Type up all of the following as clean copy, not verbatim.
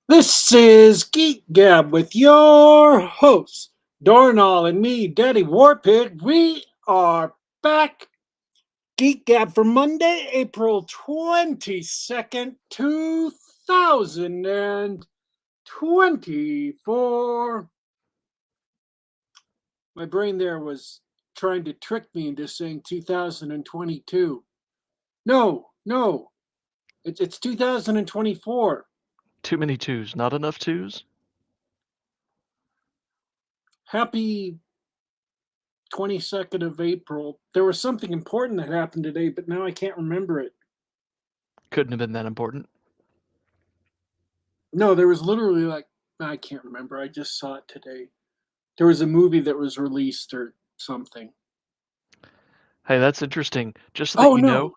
This is Geek Gab with your hosts, Dorrinal and me, Daddy Warpig. We are back. Geek Gab for Monday, April 22nd, 2024. My brain there was trying to trick me into saying 2022. No, it's 2024. Too many twos, not enough twos? Happy 22nd of April. There was something important that happened today, but now I can't remember it. Couldn't have been that important. No, there was literally I can't remember. I just saw it today. There was a movie that was released or something. Hey, that's interesting. Just so that Oh you know, no.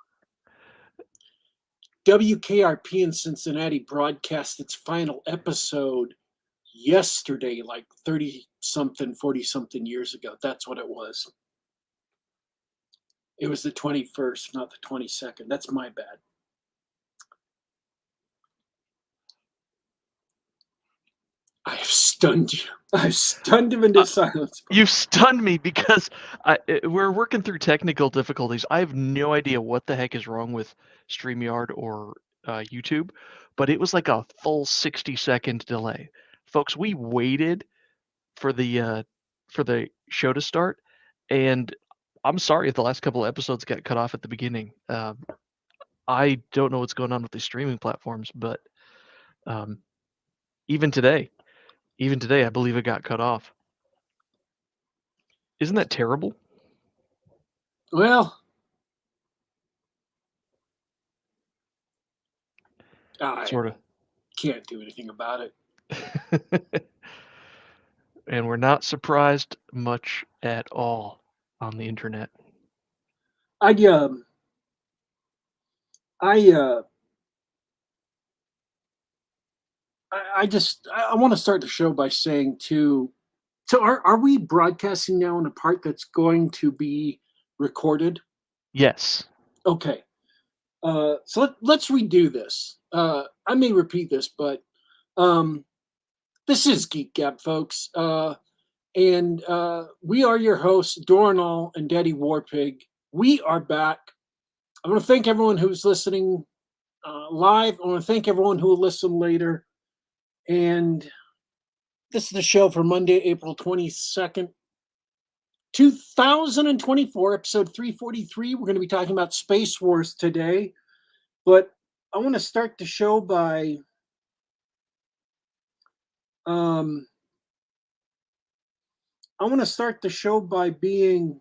WKRP in Cincinnati broadcast its final episode yesterday, like 30 something, 40 something years ago. That's what it was. It was the 21st, not the 22nd. That's my bad. I have stunned you. I've stunned him into silence. you stunned me because we're working through technical difficulties. I have no idea what the heck is wrong with StreamYard or YouTube, but it was like a full 60-second delay. Folks, we waited for the show to start, and I'm sorry if the last couple of episodes got cut off at the beginning. I don't know what's going on with these streaming platforms, but um, even today, I believe it got cut off. Isn't that terrible? Well, Sort of. Can't do anything about it. And we're not surprised much at all on the internet. I want to start the show by saying too. So are we broadcasting now in a part that's going to be recorded? Yes. Okay. So let's redo this. I may repeat this, but this is Geek Gab, folks. And we are your hosts, Dorrinal and Daddy Warpig. We are back. I want to thank everyone who's listening live. I want to thank everyone who will listen later. And this is the show for Monday, April 22nd, 2024, episode 343. We're going to be talking about Space Wars today. But I want to start the show by being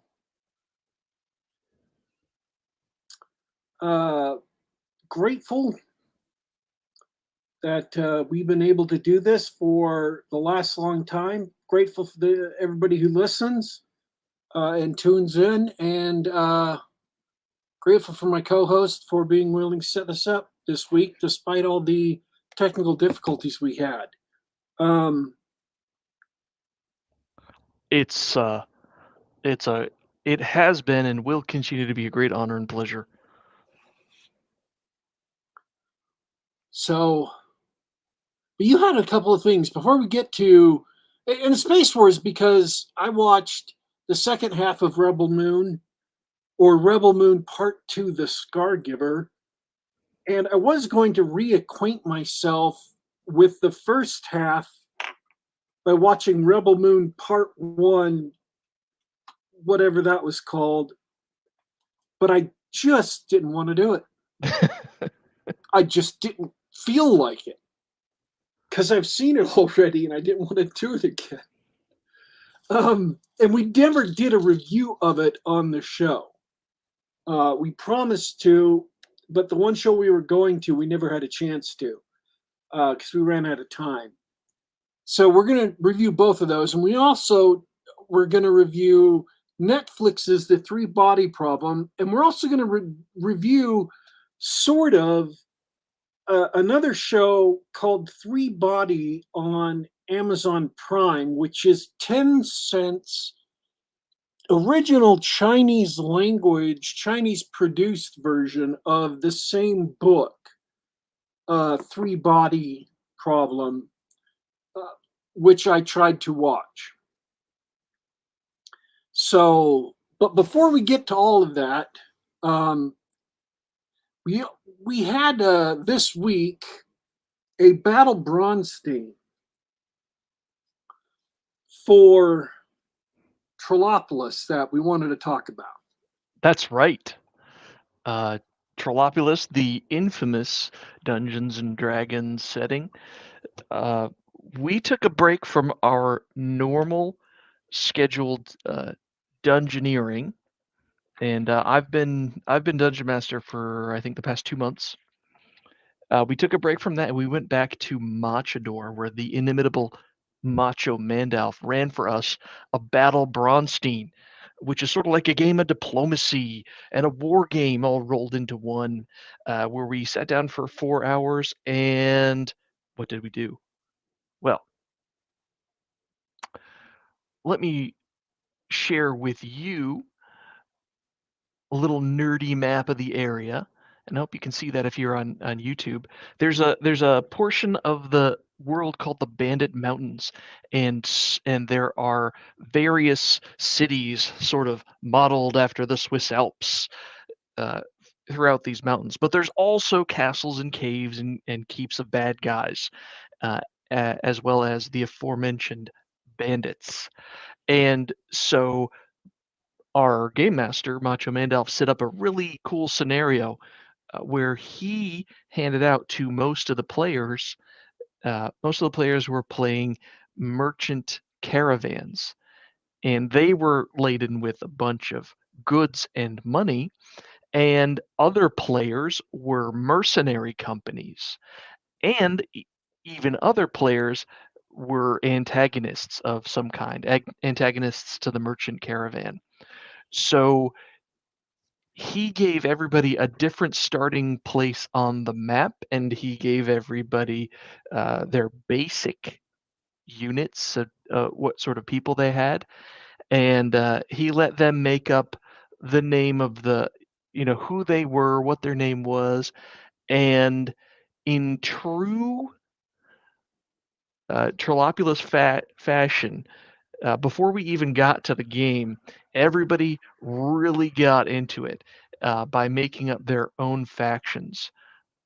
grateful that we've been able to do this for the last long time. Grateful for everybody who listens and tunes in, and grateful for my co-host for being willing to set this up this week, despite all the technical difficulties we had. It has been and will continue to be a great honor and pleasure. So, but you had a couple of things before we get to in Space Wars, because I watched the second half of Rebel Moon, or Rebel Moon Part 2, The Scargiver, and I was going to reacquaint myself with the first half by watching Rebel Moon Part 1, whatever that was called, but I just didn't want to do it. I just didn't feel like it, because I've seen it already and I didn't want to do it again. And we never did a review of it on the show. We promised to, but the one show we were going to, we never had a chance to, because we ran out of time. So we're going to review both of those. And we're going to review Netflix's The Three Body Problem. And we're also going to review sort of another show called Three Body on Amazon Prime, which is Tencent's original Chinese language, Chinese produced version of the same book, Three Body problem, uh, which I tried to watch. So, but before we get to all of that, um, we we had this week a battle Bronstein for Trollopolis that we wanted to talk about. That's right. Trollopulus, the infamous Dungeons and Dragons setting. Uh, we took a break from our normal scheduled dungeoneering, and I've been dungeon master for I think the past 2 months. We took a break from that and we went back to Machador, where the inimitable Macho Mandalf ran for us a Battle Bronstein, which is sort of like a game of diplomacy and a war game all rolled into one, where we sat down for 4 hours and what did we do? Well, let me share with you a little nerdy map of the area, and I hope you can see that if you're on YouTube. There's a portion of the world called the Bandit Mountains, and there are various cities sort of modeled after the Swiss Alps uh, throughout these mountains. But there's also castles and caves and keeps of bad guys, uh, as well as the aforementioned bandits. And so our game master, Macho Mandalf, set up a really cool scenario where he handed out to most of the players. Most of the players were playing merchant caravans, and they were laden with a bunch of goods and money. And other players were mercenary companies, and even other players were antagonists of some kind, antagonists to the merchant caravan. So he gave everybody a different starting place on the map, and he gave everybody their basic units of what sort of people they had, and he let them make up the name of who they were, what their name was, and in true Trollopulus fashion, before we even got to the game, everybody really got into it by making up their own factions.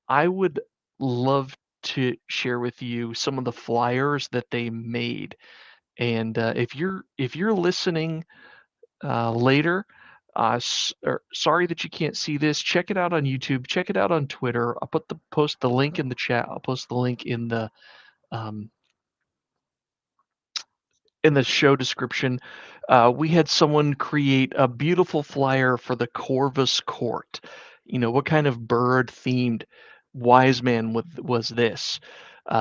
I would love to share with you some of the flyers that they made, and if you're listening later, sorry that you can't see this. Check it out on YouTube. Check it out on Twitter. I'll post the link in the chat. I'll post the link um, in the show description. We had someone create a beautiful flyer for the Corvus Court. What kind of bird themed wise man was this?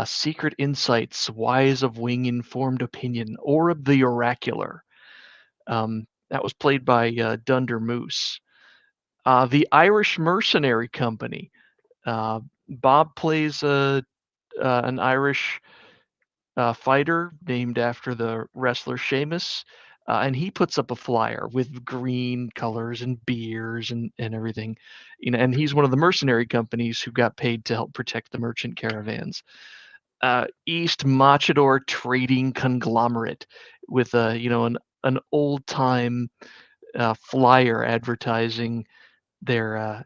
Secret insights, wise of wing informed opinion, or of the oracular. That was played by Dunder Moose. The Irish Mercenary Company. Bob plays an Irish fighter named after the wrestler Sheamus, and he puts up a flyer with green colors and beers and everything, and he's one of the mercenary companies who got paid to help protect the merchant caravans. East Machador Trading Conglomerate with an old time flyer advertising their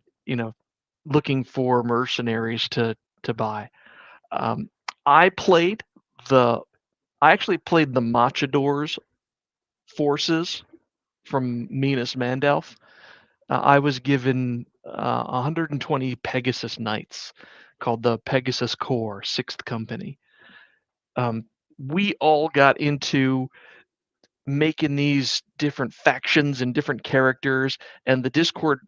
looking for mercenaries to buy. Um, I played the I actually played the Machadors forces from Minas Mandalf. I was given 120 Pegasus Knights called the Pegasus Corps, 6th Company. We all got into making these different factions and different characters, and the Discord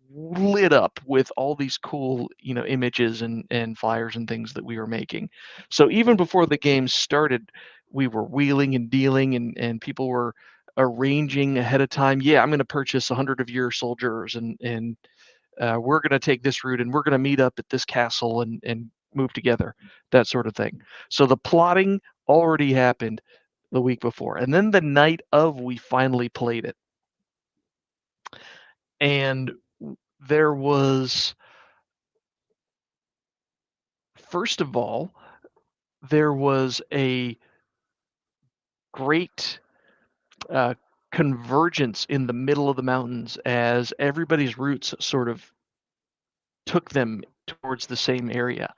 lit up with all these cool images and flyers and things that we were making. So even before the game started, we were wheeling and dealing, and people were arranging ahead of time. Yeah, I'm going to purchase 100 of your soldiers, and we're going to take this route, and we're going to meet up at this castle and move together, that sort of thing. So the plotting already happened the week before, and then the night of, we finally played it. And there was, first of all, there was a great convergence in the middle of the mountains as everybody's routes sort of took them towards the same area.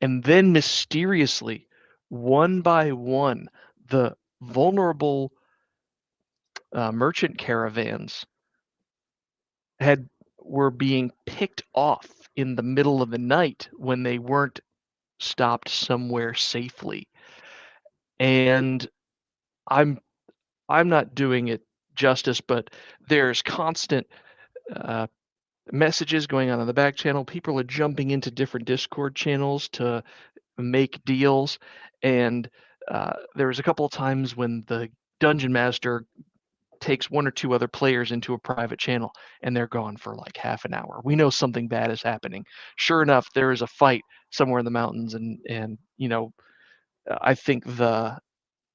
And then mysteriously, one by one, the vulnerable merchant caravans were being picked off in the middle of the night when they weren't stopped somewhere safely. And I'm not doing it justice, but there's constant messages going on in the back channel. People are jumping into different Discord channels to make deals, and there was a couple of times when the dungeon master takes one or two other players into a private channel and they're gone for like half an hour. We know something bad is happening. Sure enough, there is a fight somewhere in the mountains, and I think the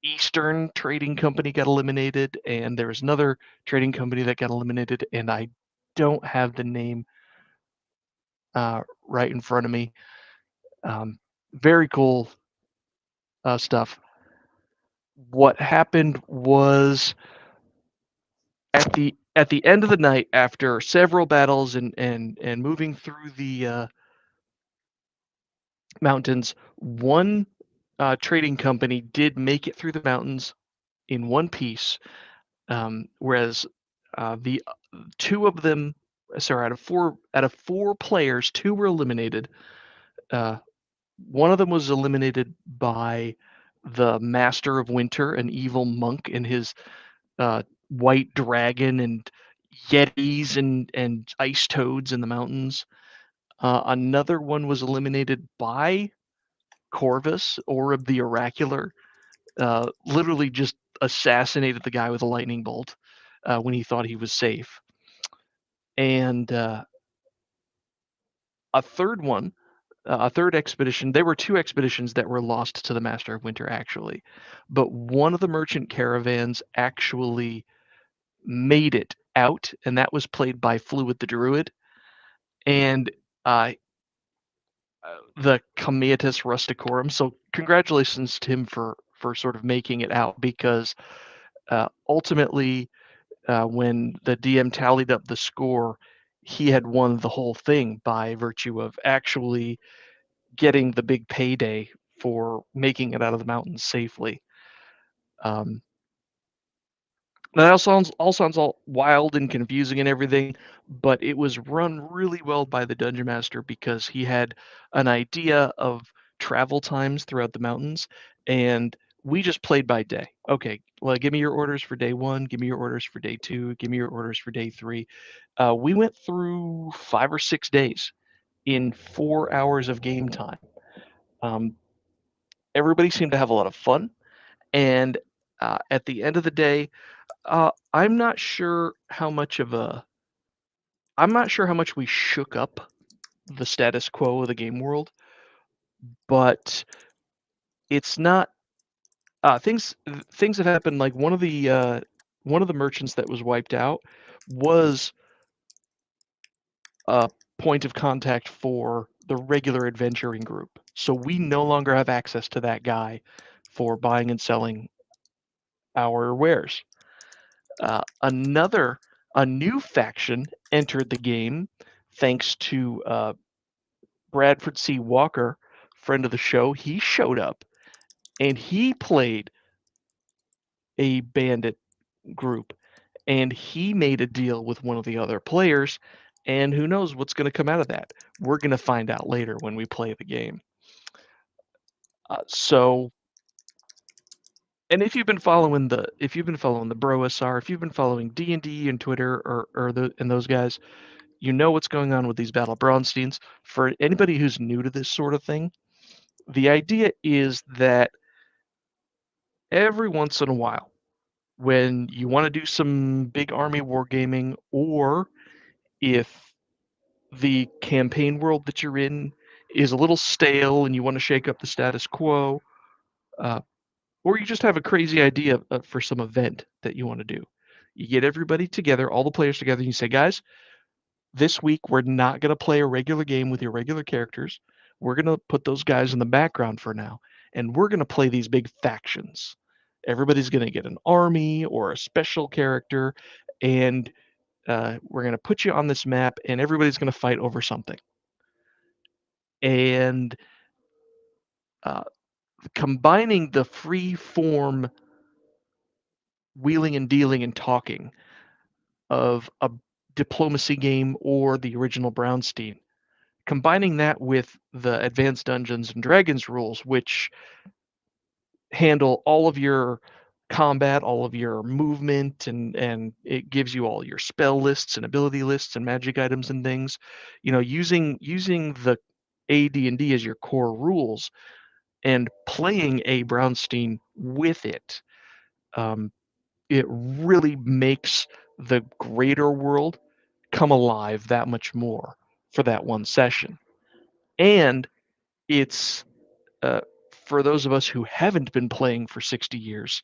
Eastern Trading Company got eliminated, and there was another trading company that got eliminated, and I don't have the name right in front of me. Very cool stuff. What happened was at the end of the night, after several battles and moving through the mountains, one trading company did make it through the mountains in one piece, whereas the two of them, sorry, out of four players, two were eliminated. One of them was eliminated by the Master of Winter, an evil monk, and his white dragon and yetis and ice toads in the mountains. Another one was eliminated by Corvus, Orb the Oracular. Literally just assassinated the guy with a lightning bolt when he thought he was safe. And a third expedition, there were two expeditions that were lost to the Master of Winter, actually. But one of the merchant caravans actually made it out, and that was played by Fluid the Druid. And the Comeatus Rusticorum. So congratulations to him for sort of making it out, because ultimately, when the DM tallied up the score, he had won the whole thing by virtue of actually getting the big payday for making it out of the mountains safely. That all sounds all wild and confusing and everything, but it was run really well by the dungeon master because he had an idea of travel times throughout the mountains, and we just played by day. Okay, well, give me your orders for day 1, give me your orders for day 2, give me your orders for day 3. We went through 5 or 6 days in 4 hours of game time. Everybody seemed to have a lot of fun, and at the end of the day, I'm not sure how much we shook up the status quo of the game world, but it's not things have happened. Like one of the merchants that was wiped out was a point of contact for the regular adventuring group. So we no longer have access to that guy for buying and selling our wares. A new faction entered the game thanks to Bradford C. Walker, friend of the show. He showed up and he played a bandit group, and he made a deal with one of the other players, and who knows what's going to come out of that. We're going to find out later when we play the game. And if you've been following the Bro SR, if you've been following D&D and Twitter and those guys, you know what's going on with these Battle Braunsteins. For anybody who's new to this sort of thing, the idea is that every once in a while, when you want to do some big army wargaming, or if the campaign world that you're in is a little stale and you want to shake up the status quo, or you just have a crazy idea for some event that you want to do, you get everybody together, all the players together, and you say, guys, this week we're not going to play a regular game with your regular characters. We're going to put those guys in the background for now, and we're going to play these big factions. Everybody's going to get an army or a special character, and we're going to put you on this map, and everybody's going to fight over something. And combining the free form wheeling and dealing and talking of a diplomacy game or the original Brownstein, combining that with the Advanced Dungeons and Dragons rules, which handle all of your combat, all of your movement, and it gives you all your spell lists and ability lists and magic items and things. Using the AD&D as your core rules and playing a Brownstein with it, it really makes the greater world come alive that much more for that one session. And it's for those of us who haven't been playing for 60 years,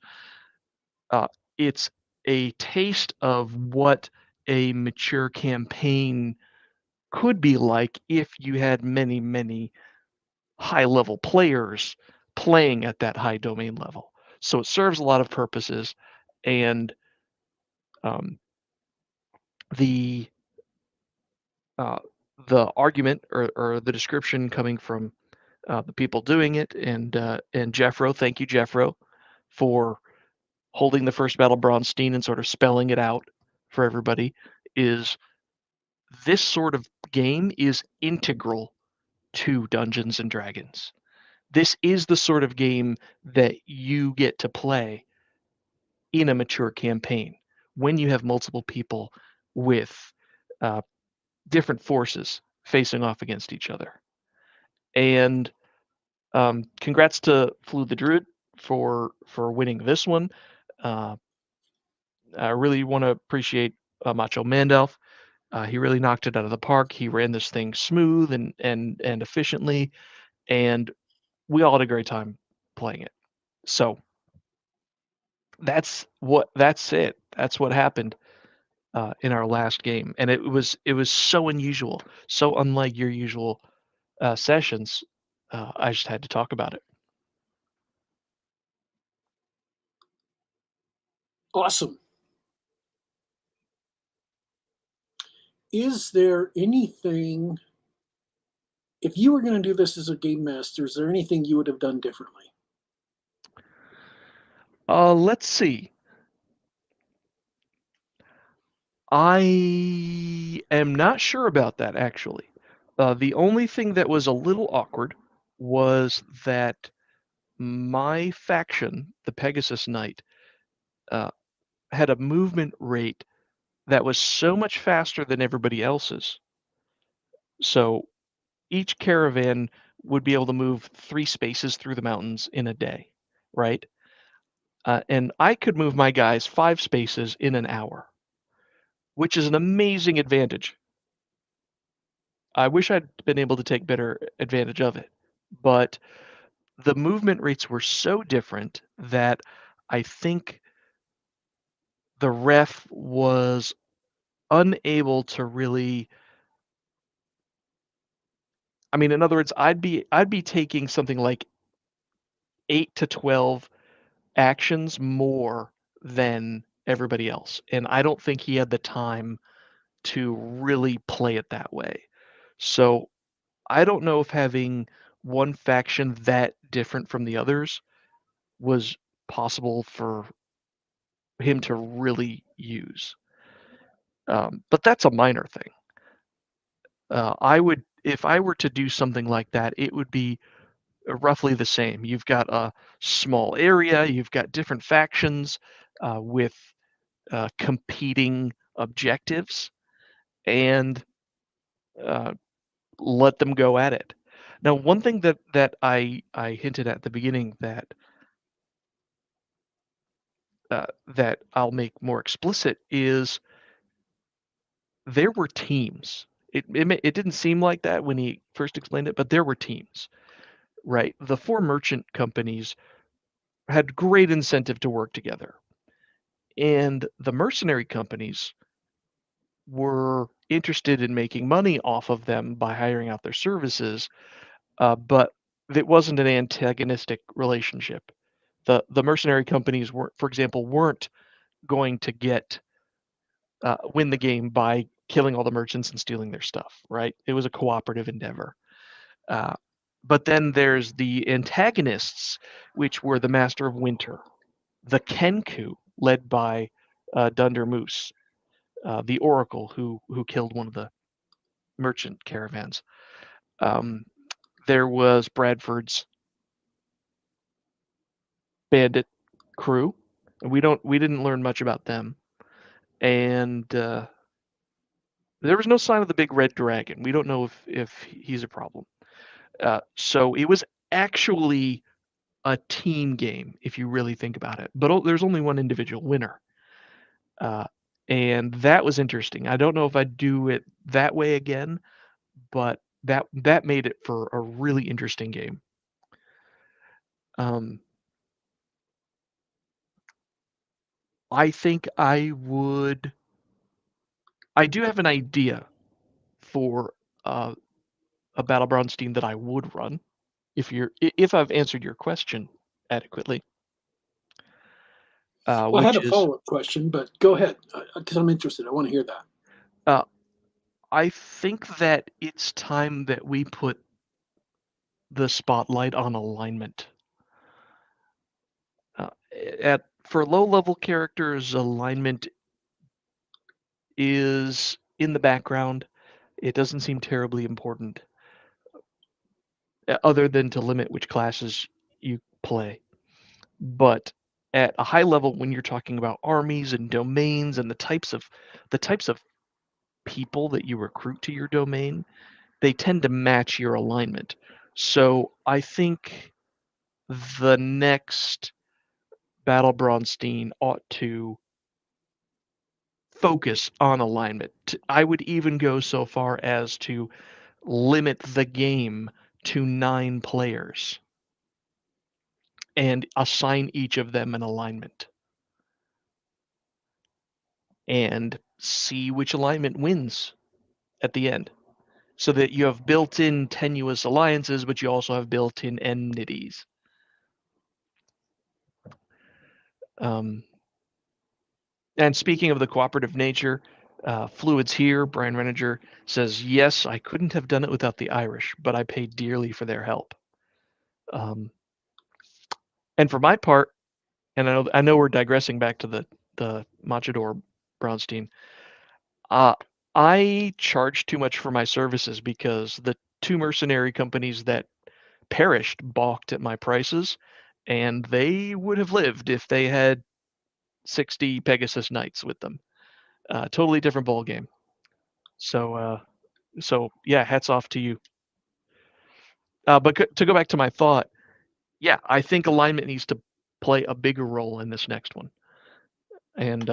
it's a taste of what a mature campaign could be like if you had many, many high-level players playing at that high domain level. So it serves a lot of purposes, and the argument or the description coming from the people doing it, and Jeffro, thank you, Jeffro, for holding the first Battle Bronstein and sort of spelling it out for everybody, is this sort of game is integral to Dungeons and Dragons. This is the sort of game that you get to play in a mature campaign when you have multiple people with different forces facing off against each other. And congrats to Flew the Druid for winning this one. I really want to appreciate Macho Mandalf. He really knocked it out of the park. He ran this thing smooth and efficiently, and we all had a great time playing it. So that's it. That's what happened in our last game, and it was so unusual, so unlike your usual sessions. I just had to talk about it. Awesome. Is there anything, if you were going to do this as a game master, is there anything you would have done differently? Let's see. I am not sure about that, actually. The only thing that was a little awkward was that my faction, the Pegasus Knight, had a movement rate that was so much faster than everybody else's. So each caravan would be able to move 3 spaces through the mountains in a day, right? And I could move my guys 5 spaces in an hour, which is an amazing advantage. I wish I'd been able to take better advantage of it, but the movement rates were so different that I think the ref was unable to really. I mean, in other words, I'd be taking something like 8 to 12 actions more than everybody else, and I don't think he had the time to really play it that way. So I don't know if having one faction that different from the others was possible for him to really use. But that's a minor thing. I would, if I were to do something like that, it would be roughly the same. You've got a small area, you've got different factions with competing objectives, and let them go at it. Now, one thing that I hinted at the beginning that that I'll make more explicit is there were teams. It didn't seem like that when he first explained it, but there were teams, right? The 4 merchant companies had great incentive to work together, and the mercenary companies were interested in making money off of them by hiring out their services, but that wasn't an antagonistic relationship. The mercenary companies were, for example, weren't going to win the game by killing all the merchants and stealing their stuff, right? It was a cooperative endeavor. Uh, but then there's the antagonists, which were the Master of Winter, the Kenku, led by Dunder Moose, the Oracle, who killed one of the merchant caravans. Um, there was Bradford's bandit crew. We didn't learn much about them, and there was no sign of the big red dragon. We don't know if he's a problem. So it was actually a team game if you really think about it. But there's only one individual winner, uh, and that was interesting. I don't know if I'd do it that way again, but that made it for a really interesting game. I think I would. I do have an idea for a Battle Bronstein that I would run if I've answered your question adequately. Well, I had a Which is, follow-up question, but go ahead, because I'm interested. I want to hear that. I think that it's time that we put the spotlight on alignment. For low-level characters, alignment is in the background. It doesn't seem terribly important, other than to limit which classes you play. But at a high level, when you're talking about armies and domains and the types of people that you recruit to your domain, they tend to match your alignment. So I think the next Battle Bronstein ought to focus on alignment. I would even go so far as to limit the game to 9 players and assign each of them an alignment and see which alignment wins at the end, so that you have built-in tenuous alliances, but you also have built-in enmities. And speaking of the cooperative nature, Fluids here, Brian Reninger says, yes, I couldn't have done it without the Irish, but I paid dearly for their help. And for my part, and I know we're digressing back to the Machador Bronstein, I charged too much for my services because the 2 mercenary companies that perished balked at my prices, and they would have lived if they had 60 Pegasus Knights with them. Totally different ball game. So yeah, hats off to you. But to go back to my thought, yeah, I think alignment needs to play a bigger role in this next one, and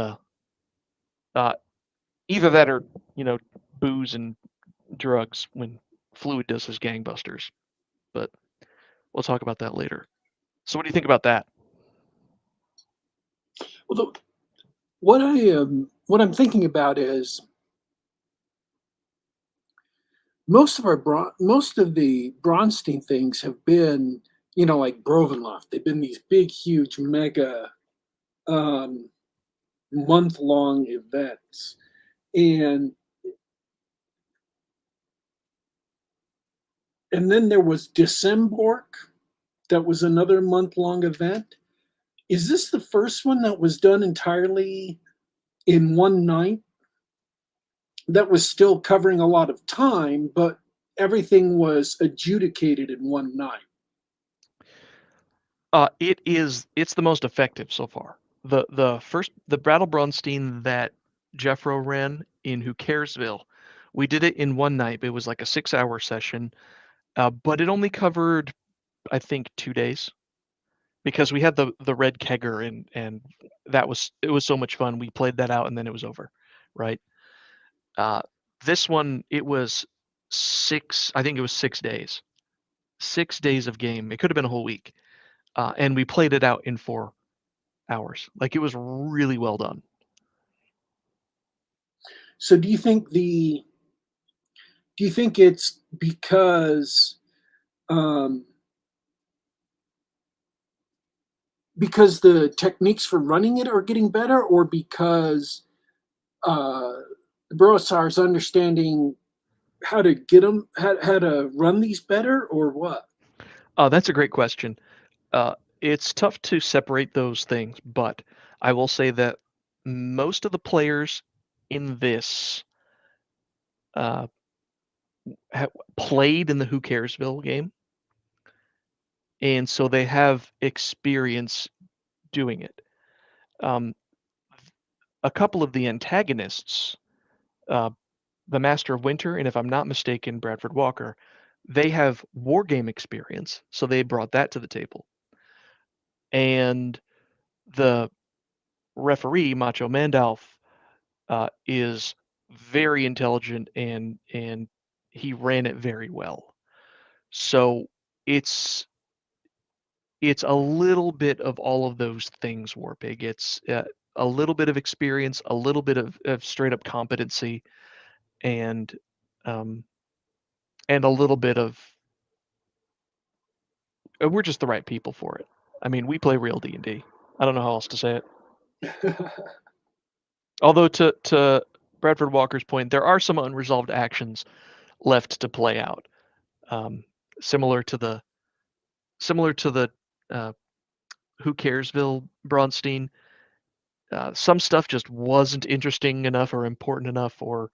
either that or booze and drugs when Fluid does his gangbusters. But we'll talk about that later. So what do you think about that? Well, what I'm thinking about is most of the Bronstein things have been, like Brovenloft. They've been these big, huge, mega month-long events, and then there was Decembork. That was another month-long event. Is this the first one that was done entirely in one night? That was still covering a lot of time, but everything was adjudicated in one night. It's the most effective so far. The Battle Bronstein that Jeffro ran in Who Caresville, we did it in one night. It was like a 6-hour session, but it only covered, I think, 2 days, because we had the red kegger, and it was so much fun. We played that out and then it was over, right? This one, it was I think it was 6 days. 6 days of game. It could have been a whole week. And we played it out in 4 hours. Like, it was really well done. So do you think it's because because the techniques for running it are getting better, or because the Brosar's understanding how to get them, how to run these better, or what? Oh, that's a great question. It's tough to separate those things, but I will say that most of the players in this uh, played in the Who Caresville game, and so they have experience doing it. Um, a couple of the antagonists, uh, the Master of Winter, and if I'm not mistaken, Bradford Walker, they have war game experience, so they brought that to the table. And the referee, Macho Mandalf, is very intelligent and he ran it very well. So it's it's a little bit of all of those things, Warpig. It's a little bit of experience, a little bit of straight up competency, and um, and a little bit of we're just the right people for it. I mean, we play real D&D. I don't know how else to say it. Although to Bradford Walker's point, there are some unresolved actions left to play out, um, similar to the similar to the uh, Who Caresville Bronstein. Some stuff just wasn't interesting enough or important enough or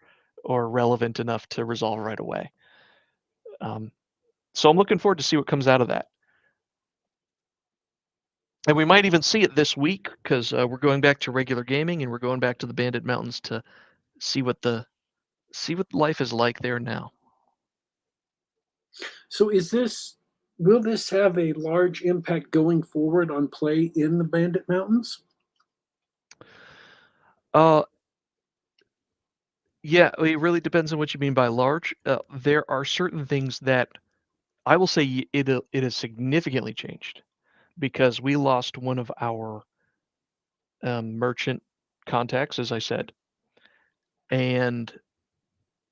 relevant enough to resolve right away. So I'm looking forward to see what comes out of that. And we might even see it this week because we're going back to regular gaming and we're going back to the Bandit Mountains to see what life is like there now. So will this have a large impact going forward on play in the Bandit Mountains? Yeah, it really depends on what you mean by large. There are certain things that I will say it has significantly changed because we lost one of our merchant contacts, as I said, and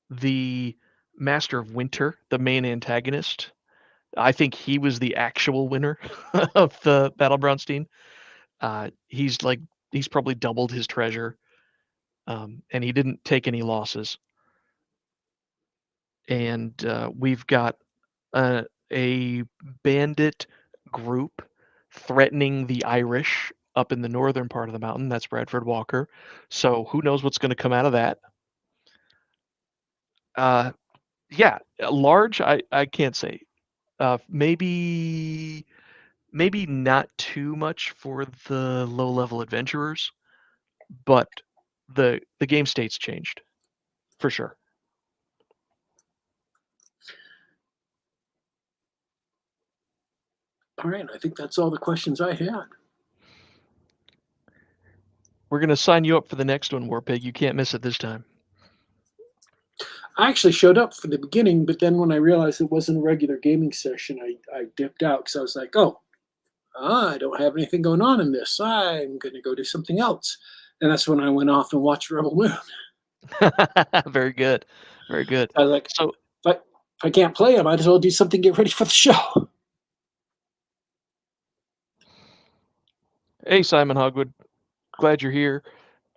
the Master of Winter, the main antagonist. I think he was the actual winner of the Battle Brownstein. He's probably doubled his treasure, and he didn't take any losses. And we've got a bandit group threatening the Irish up in the northern part of the mountain. That's Bradford Walker. So who knows what's going to come out of that? Yeah, large. I can't say. Maybe not too much for the low level adventurers, but the game state's changed for sure. All right, I think that's all the questions I had. We're going to sign you up for the next one, Warpig. You can't miss it this time. I actually showed up for the beginning, but then when I realized it wasn't a regular gaming session, I dipped out because I was like, oh, I don't have anything going on in this. I'm going to go do something else. And that's when I went off and watched Rebel Moon. Very good. Very good. I was like, so if I can't play, I might as well do something, get ready for the show. Hey, Simon Hogwood. Glad you're here.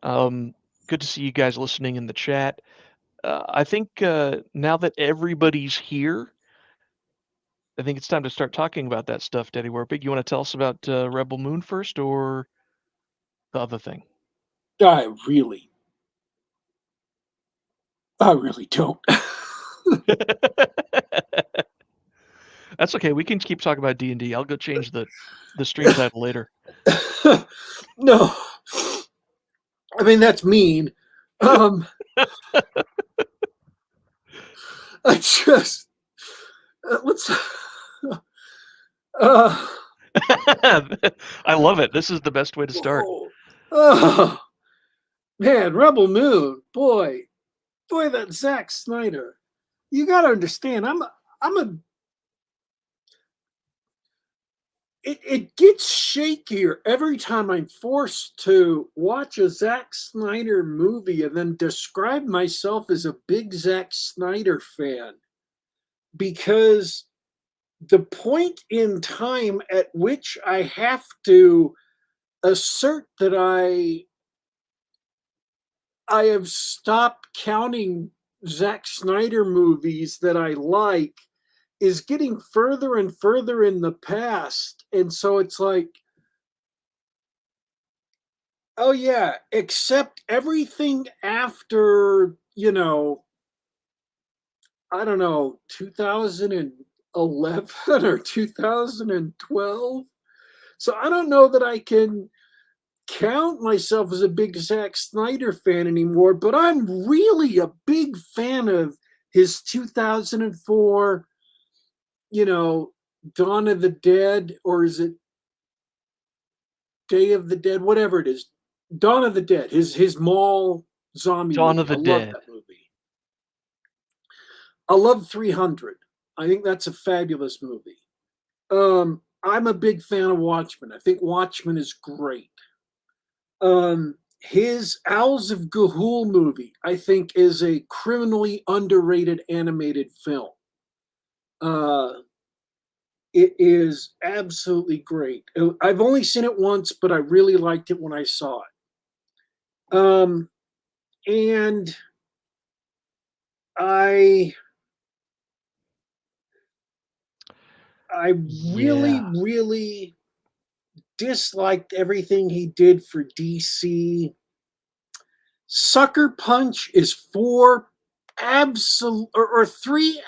Good to see you guys listening in the chat. I think now that everybody's here, I think it's time to start talking about that stuff, Daddy Warpig. You want to tell us about Rebel Moon first or the other thing? I really don't. That's okay. We can keep talking about D&D. I'll go change the stream title later. No. I mean, that's mean. I just let's. I love it. This is the best way to start. Oh, man, Rebel Moon, boy, that Zack Snyder. You got to understand, it gets shakier every time I'm forced to watch a Zack Snyder movie and then describe myself as a big Zack Snyder fan, because the point in time at which I have to assert that I have stopped counting Zack Snyder movies that I like is getting further and further in the past. And so it's like, oh yeah, except everything after, I don't know, 2011 or 2012. So I don't know that I can count myself as a big Zack Snyder fan anymore, but I'm really a big fan of his 2004, Dawn of the Dead, or is it Day of the Dead, whatever it is. Dawn of the Dead, his mall zombie Dawn movie. of I the love Dead. that movie. I love 300. I think that's a fabulous movie. I'm a big fan of Watchmen. I think Watchmen is great. His Owls of Ga'Hoole movie, I think, is a criminally underrated animated film. Uh, it is absolutely great. I've only seen it once, but I really liked it when I saw it. And I I really, Yeah. really disliked everything he did for DC. Sucker Punch is three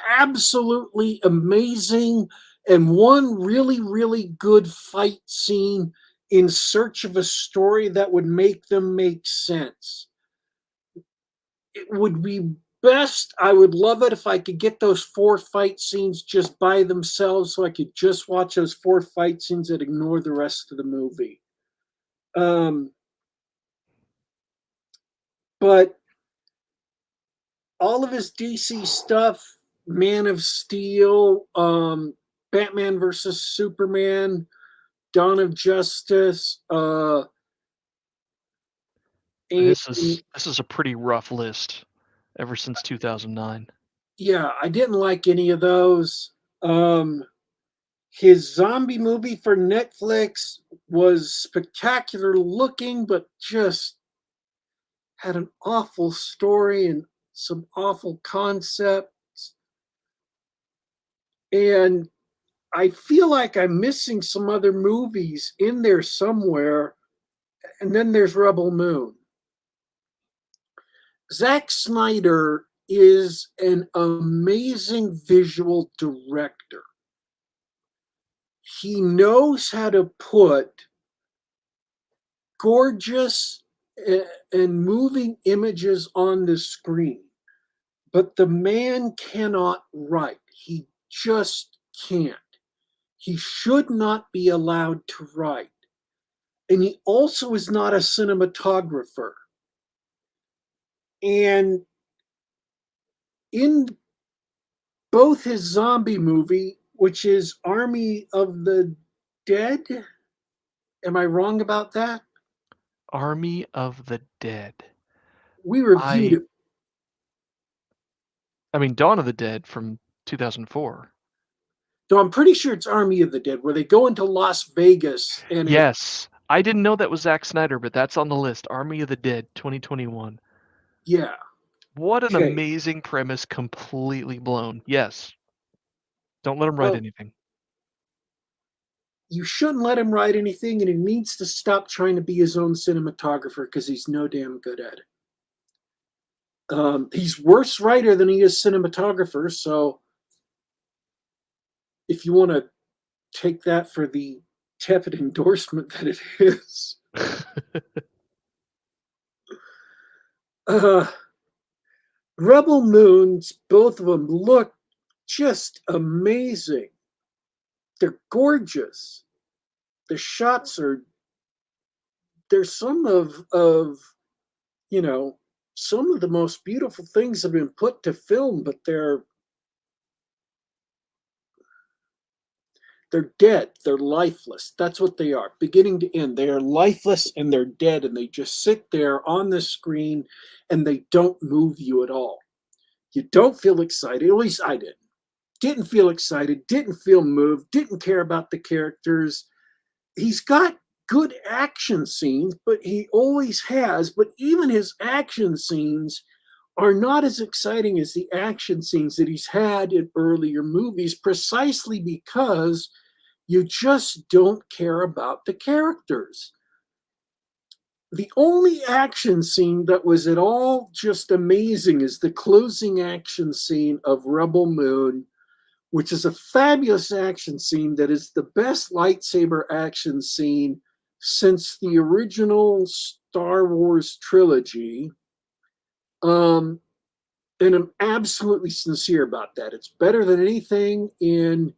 absolutely amazing and one really, really good fight scene in search of a story that would make them make sense. It would be best. I would love it if I could get those four fight scenes just by themselves so I could just watch those four fight scenes and ignore the rest of the movie. But all of his DC stuff, Man of Steel, Batman versus Superman, Dawn of Justice, and This is a pretty rough list ever since 2009. yeah, I didn't like any of those. Um, his zombie movie for Netflix was spectacular looking, but just had an awful story and some awful concepts. And I feel like I'm missing some other movies in there somewhere. And then there's Rebel Moon. Zack Snyder is an amazing visual director. He knows how to put gorgeous and moving images on the screen, but the man cannot write. He just can't. He should not be allowed to write. And he also is not a cinematographer. And in both his zombie movie, which is Army of the Dead, am I wrong about that? Army of the Dead. We reviewed I it. I mean Dawn of the Dead from 2004. So I'm pretty sure it's Army of the Dead, where they go into Las Vegas and it, Yes. I didn't know that was Zack Snyder, but that's on the list. Army of the Dead 2021. yeah. What an Okay. amazing premise, completely blown. Yes. Don't let him write Well, anything. you shouldn't let him write anything, and he needs to stop trying to be his own cinematographer because he's no damn good at it. He's worse writer than he is cinematographer, so if you want to take that for the tepid endorsement that it is. Uh, Rebel Moons, both of them look just amazing. They're gorgeous. The shots are, there's you know, some of the most beautiful things have been put to film, but they're dead. They're lifeless. That's what they are, beginning to end. They are lifeless and they're dead, and they just sit there on the screen and they don't move you at all. You don't feel excited. At least I didn't. Didn't feel excited. Didn't feel moved. Didn't care about the characters. He's got good action scenes, but he always has. But even his action scenes are not as exciting as the action scenes that he's had in earlier movies, precisely because you just don't care about the characters. The only action scene that was at all just amazing is the closing action scene of Rebel Moon, which is a fabulous action scene that is the best lightsaber action scene since the original Star Wars trilogy. And I'm absolutely sincere about that. It's better than anything in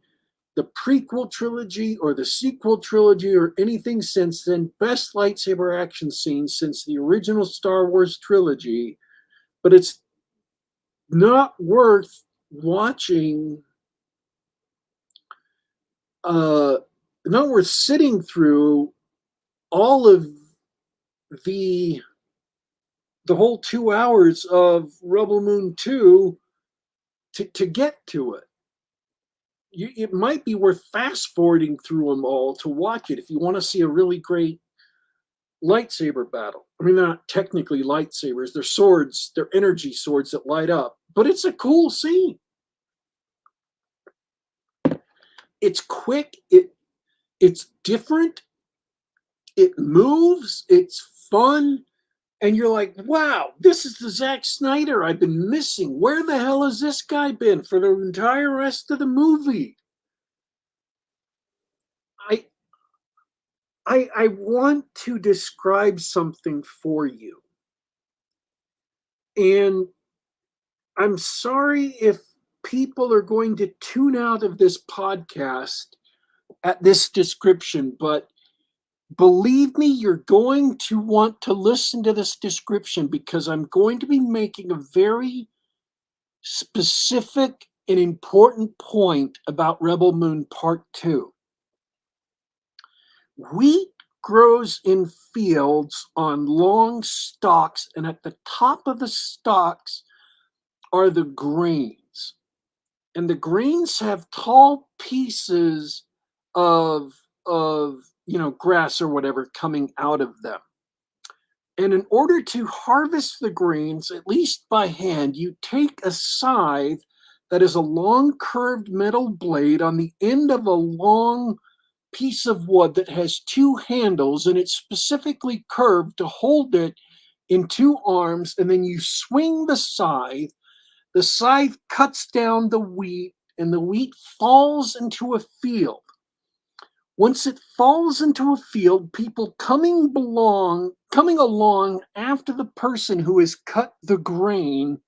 the prequel trilogy or the sequel trilogy or anything since then. Best lightsaber action scene since the original Star Wars trilogy. But it's not worth watching, not worth sitting through all of the whole 2 hours of Rebel Moon 2 to get to it. It might be worth fast forwarding through them all to watch it if you want to see a really great lightsaber battle. I mean, they're not technically lightsabers, they're swords, they're energy swords that light up, but it's a cool scene. It's quick, it's different, it moves, it's fun, and you're like, wow, this is the Zack Snyder I've been missing. Where the hell has this guy been for the entire rest of the movie? I want to describe something for you. And I'm sorry if people are going to tune out of this podcast at this description, but believe me, you're going to want to listen to this description because I'm going to be making a very specific and important point about Rebel Moon Part 2. Wheat grows in fields on long stalks, and at the top of the stalks are the grains. And the grains have tall pieces of grass or whatever coming out of them. And in order to harvest the grains, at least by hand, you take a scythe that is a long curved metal blade on the end of a long piece of wood that has two handles, and it's specifically curved to hold it in two arms, and then you swing the scythe. The scythe cuts down the wheat, and the wheat falls into a field. Once it falls into a field, people coming along after the person who has cut the grain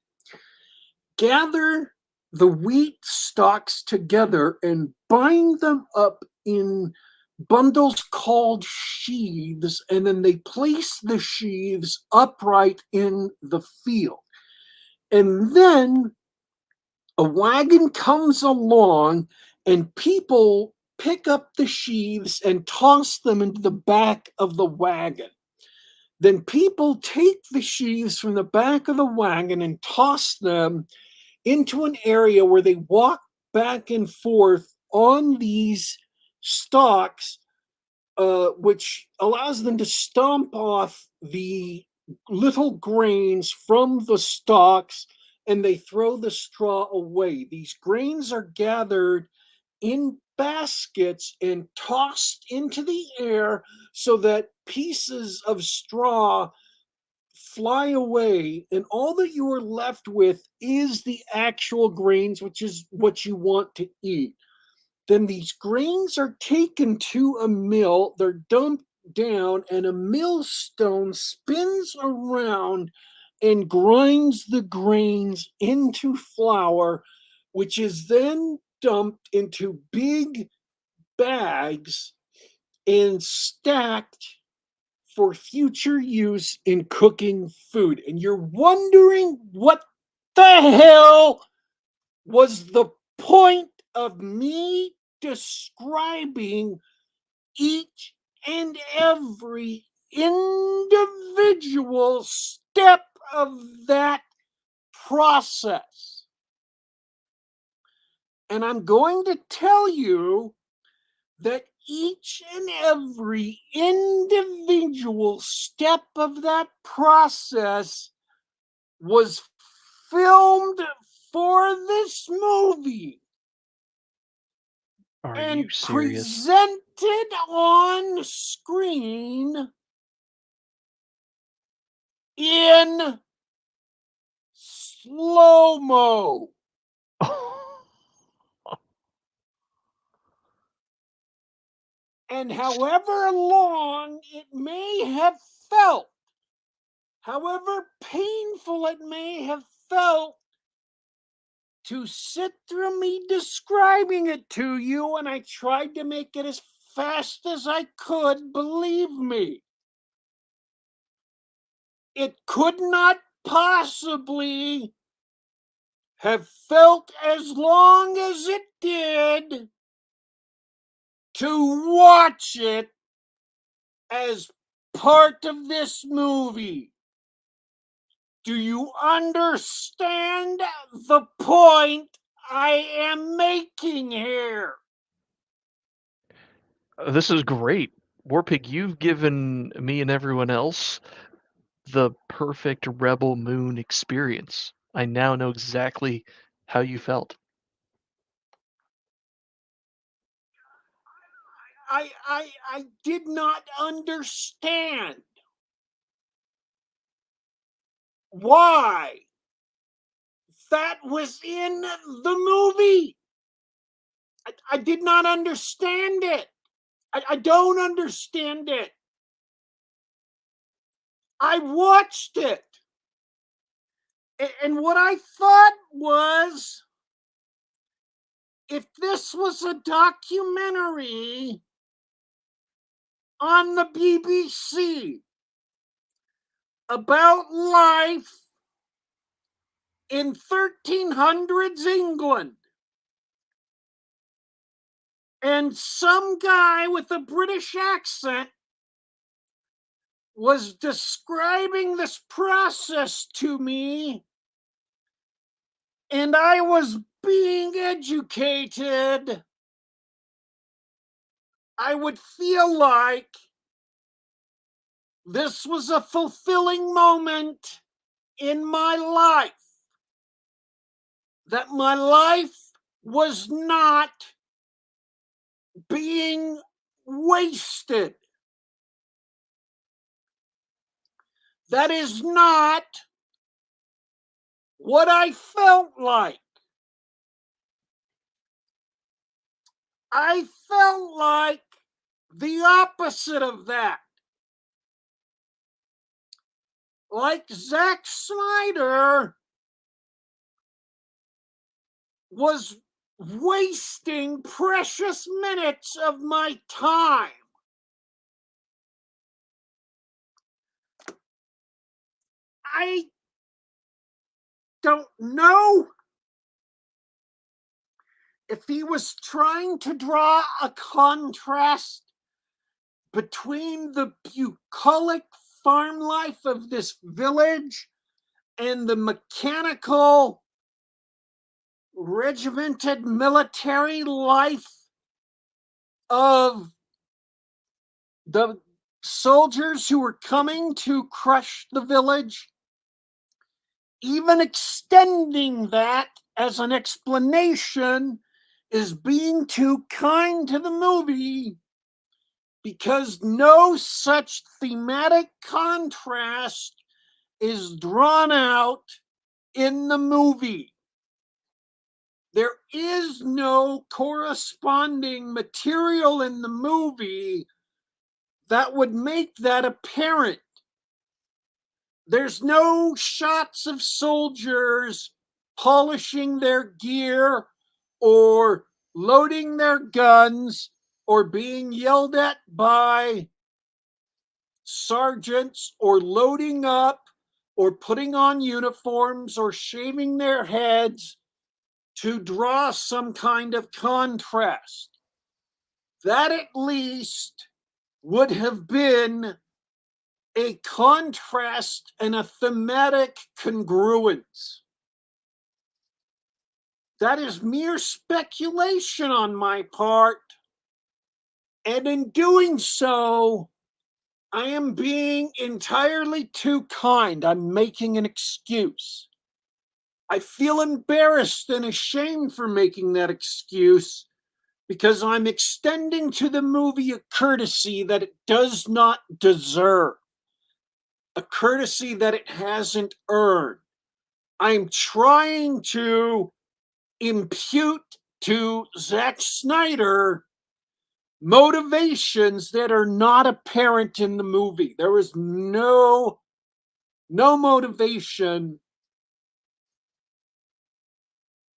gather the wheat stalks together and bind them up in bundles called sheaves, and then they place the sheaves upright in the field. And then a wagon comes along and people pick up the sheaves and toss them into the back of the wagon. Then people take the sheaves from the back of the wagon and toss them into an area where they walk back and forth on these stalks, which allows them to stomp off the little grains from the stalks, and they throw the straw away. These grains are gathered in baskets and tossed into the air so that pieces of straw fly away, and all that you are left with is the actual grains, which is what you want to eat. Then these grains are taken to a mill, they're dumped down, and a millstone spins around and grinds the grains into flour, which is then dumped into big bags and stacked for future use in cooking food. And you're wondering what the hell was the point of me describing each and every individual step of that process. And I'm going to tell you that each and every individual individual step of that process was filmed for this movie Are and you serious? presented on screen in slow-mo. And however long it may have felt, however painful it may have felt to sit through me describing it to you, and I tried to make it as fast as I could, believe me, it could not possibly have felt as long as it did to watch it as part of this movie. Do you understand the point I am making here? This is great. Warpig, you've given me and everyone else the perfect Rebel Moon experience. I now know exactly how you felt. I did not understand why that was in the movie. I did not understand it. I don't understand it. I watched it. And what I thought was, if this was a documentary on the BBC about life in 1300s England, and some guy with a British accent was describing this process to me, and I was being educated, I would feel like this was a fulfilling moment in my life, that my life was not being wasted. That is not what I felt like. I felt like the opposite of that. Like Zack Snyder was wasting precious minutes of my time. I don't know if he was trying to draw a contrast between the bucolic farm life of this village and the mechanical, regimented military life of the soldiers who were coming to crush the village, even extending that as an explanation is being too kind to the movie, because no such thematic contrast is drawn out in the movie. There is no corresponding material in the movie that would make that apparent. There's no shots of soldiers polishing their gear or loading their guns or being yelled at by sergeants or loading up or putting on uniforms or shaving their heads to draw some kind of contrast. That at least would have been a contrast and a thematic congruence. That is mere speculation on my part, and in doing so, I am being entirely too kind. I'm making an excuse. I feel embarrassed and ashamed for making that excuse because I'm extending to the movie a courtesy that it does not deserve, a courtesy that it hasn't earned. I'm trying to impute to Zack Snyder motivations that are not apparent in the movie. There is no motivation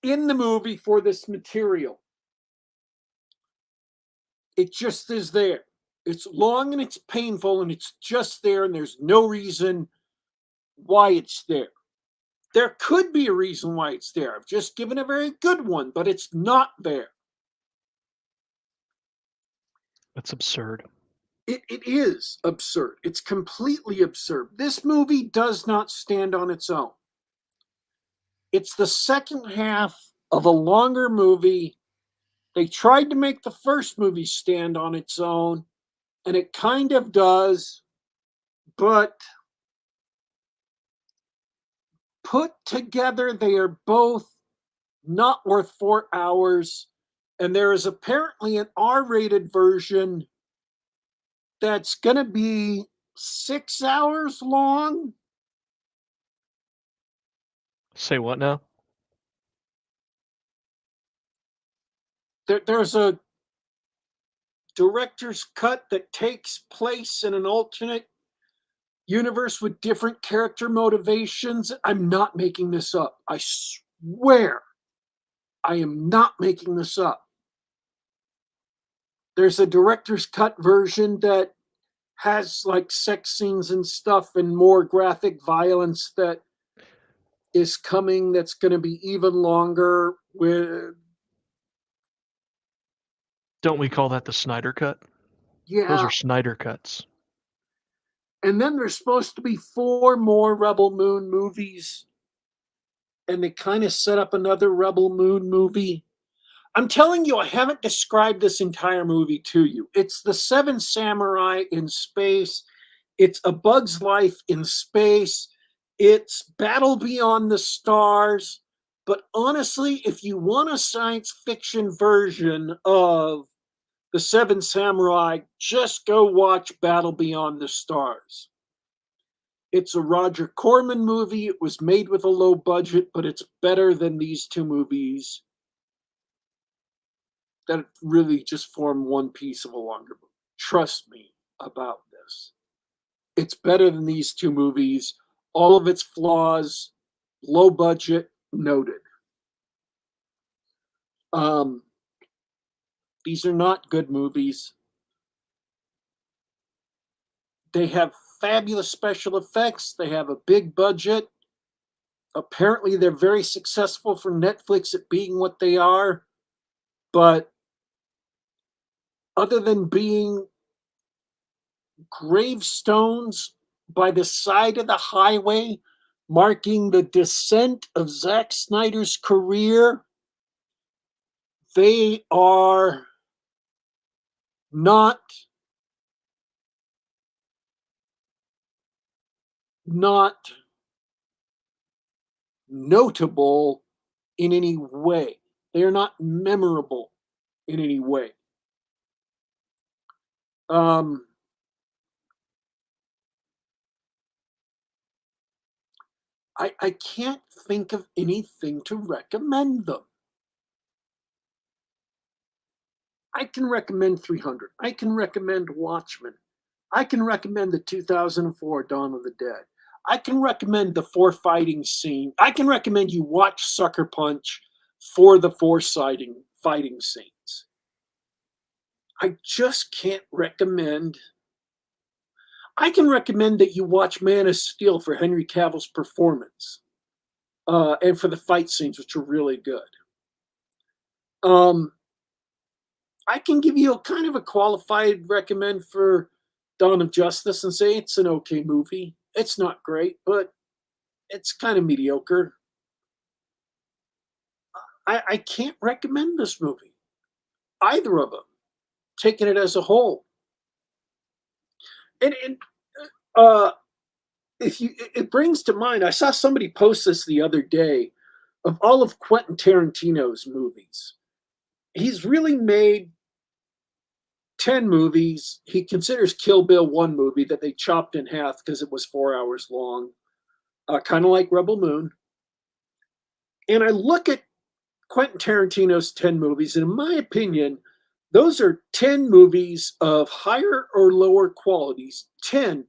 in the movie for this material. It just is there. It's long and it's painful and it's just there, and there's no reason why it's there. There could be a reason why it's there. I've just given a very good one, but it's not there. That's absurd. It is absurd. It's completely absurd. This movie does not stand on its own. It's the second half of a longer movie. They tried to make the first movie stand on its own, and it kind of does, but put together, they are both not worth 4 hours. And there is apparently an R-rated version that's going to be 6 hours long. Say what now? There's a director's cut that takes place in an alternate universe with different character motivations. I'm not making this up. I swear I am not making this up. There's a director's cut version that has like sex scenes and stuff and more graphic violence that is coming, that's going to be even longer. With Don't we call that the Snyder Cut? Those yeah, are Snyder Cuts. and then there's supposed to be 4 more Rebel Moon movies, and they kind of set up another Rebel Moon movie. I'm telling you, I haven't described this entire movie to you. It's the Seven Samurai in space. It's A Bug's Life in space. It's Battle Beyond the Stars. But honestly, if you want a science fiction version of the Seven Samurai, just go watch Battle Beyond the Stars. It's a Roger Corman movie. It was made with a low budget, but it's better than these 2 movies that really just form one piece of a longer movie. Trust me about this. It's better than these 2 movies. All of its flaws, low budget, noted. These are not good movies. They have fabulous special effects. They have a big budget. Apparently, they're very successful for Netflix at being what they are. But other than being gravestones by the side of the highway, marking the descent of Zack Snyder's career, they are not notable in any way. They are not memorable in any way. I can't think of anything to recommend them. I can recommend 300. I can recommend Watchmen. I can recommend the 2004 Dawn of the Dead. I can recommend the 4 fighting scene. I can recommend you watch Sucker Punch for the 4 fighting scenes. I just can't recommend. I can recommend that you watch Man of Steel for Henry Cavill's performance, and for the fight scenes, which are really good. I can give you a kind of a qualified recommend for Dawn of Justice and say it's an okay movie. It's not great, but it's kind of mediocre. I can't recommend this movie, either of them, taking it as a whole. And Uh, it brings to mind, I saw somebody post this the other day of all of Quentin Tarantino's movies. He's really made 10 movies. He considers Kill Bill one movie that they chopped in half because it was 4 hours long, kind of like Rebel Moon. And I look at Quentin Tarantino's 10 movies, and in my opinion, those are 10 movies of higher or lower qualities, 10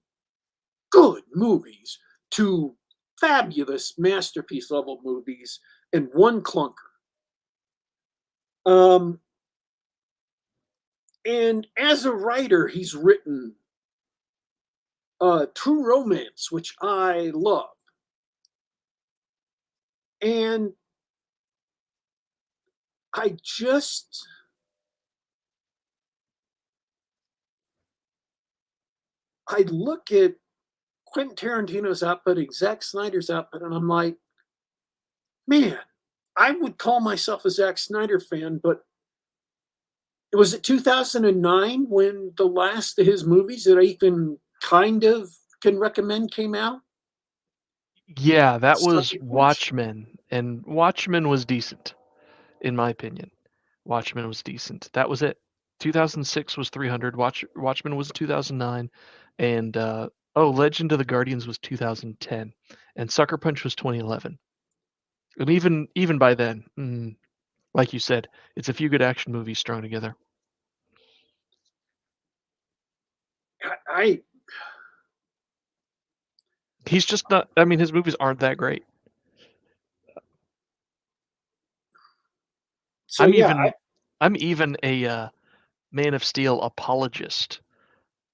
good movies to fabulous masterpiece level movies, and one clunker. Um, and as a writer, he's written True Romance, which I love. And I just, I look at Quentin Tarantino's output and Zack Snyder's output, and I'm like, man, I would call myself a Zack Snyder fan, but was it 2009 when the last of his movies that I even kind of can recommend came out? Yeah, that was Sucker Punch? Watchmen, and Watchmen was decent, in my opinion. Watchmen was decent. That was it. 2006 was 300. Watchmen was 2009, and Legend of the Guardians was 2010, and Sucker Punch was 2011. And even by then, like you said, it's a few good action movies strung together. I He's just not. I mean, his movies aren't that great. so yeah, I'm even a Man of Steel apologist.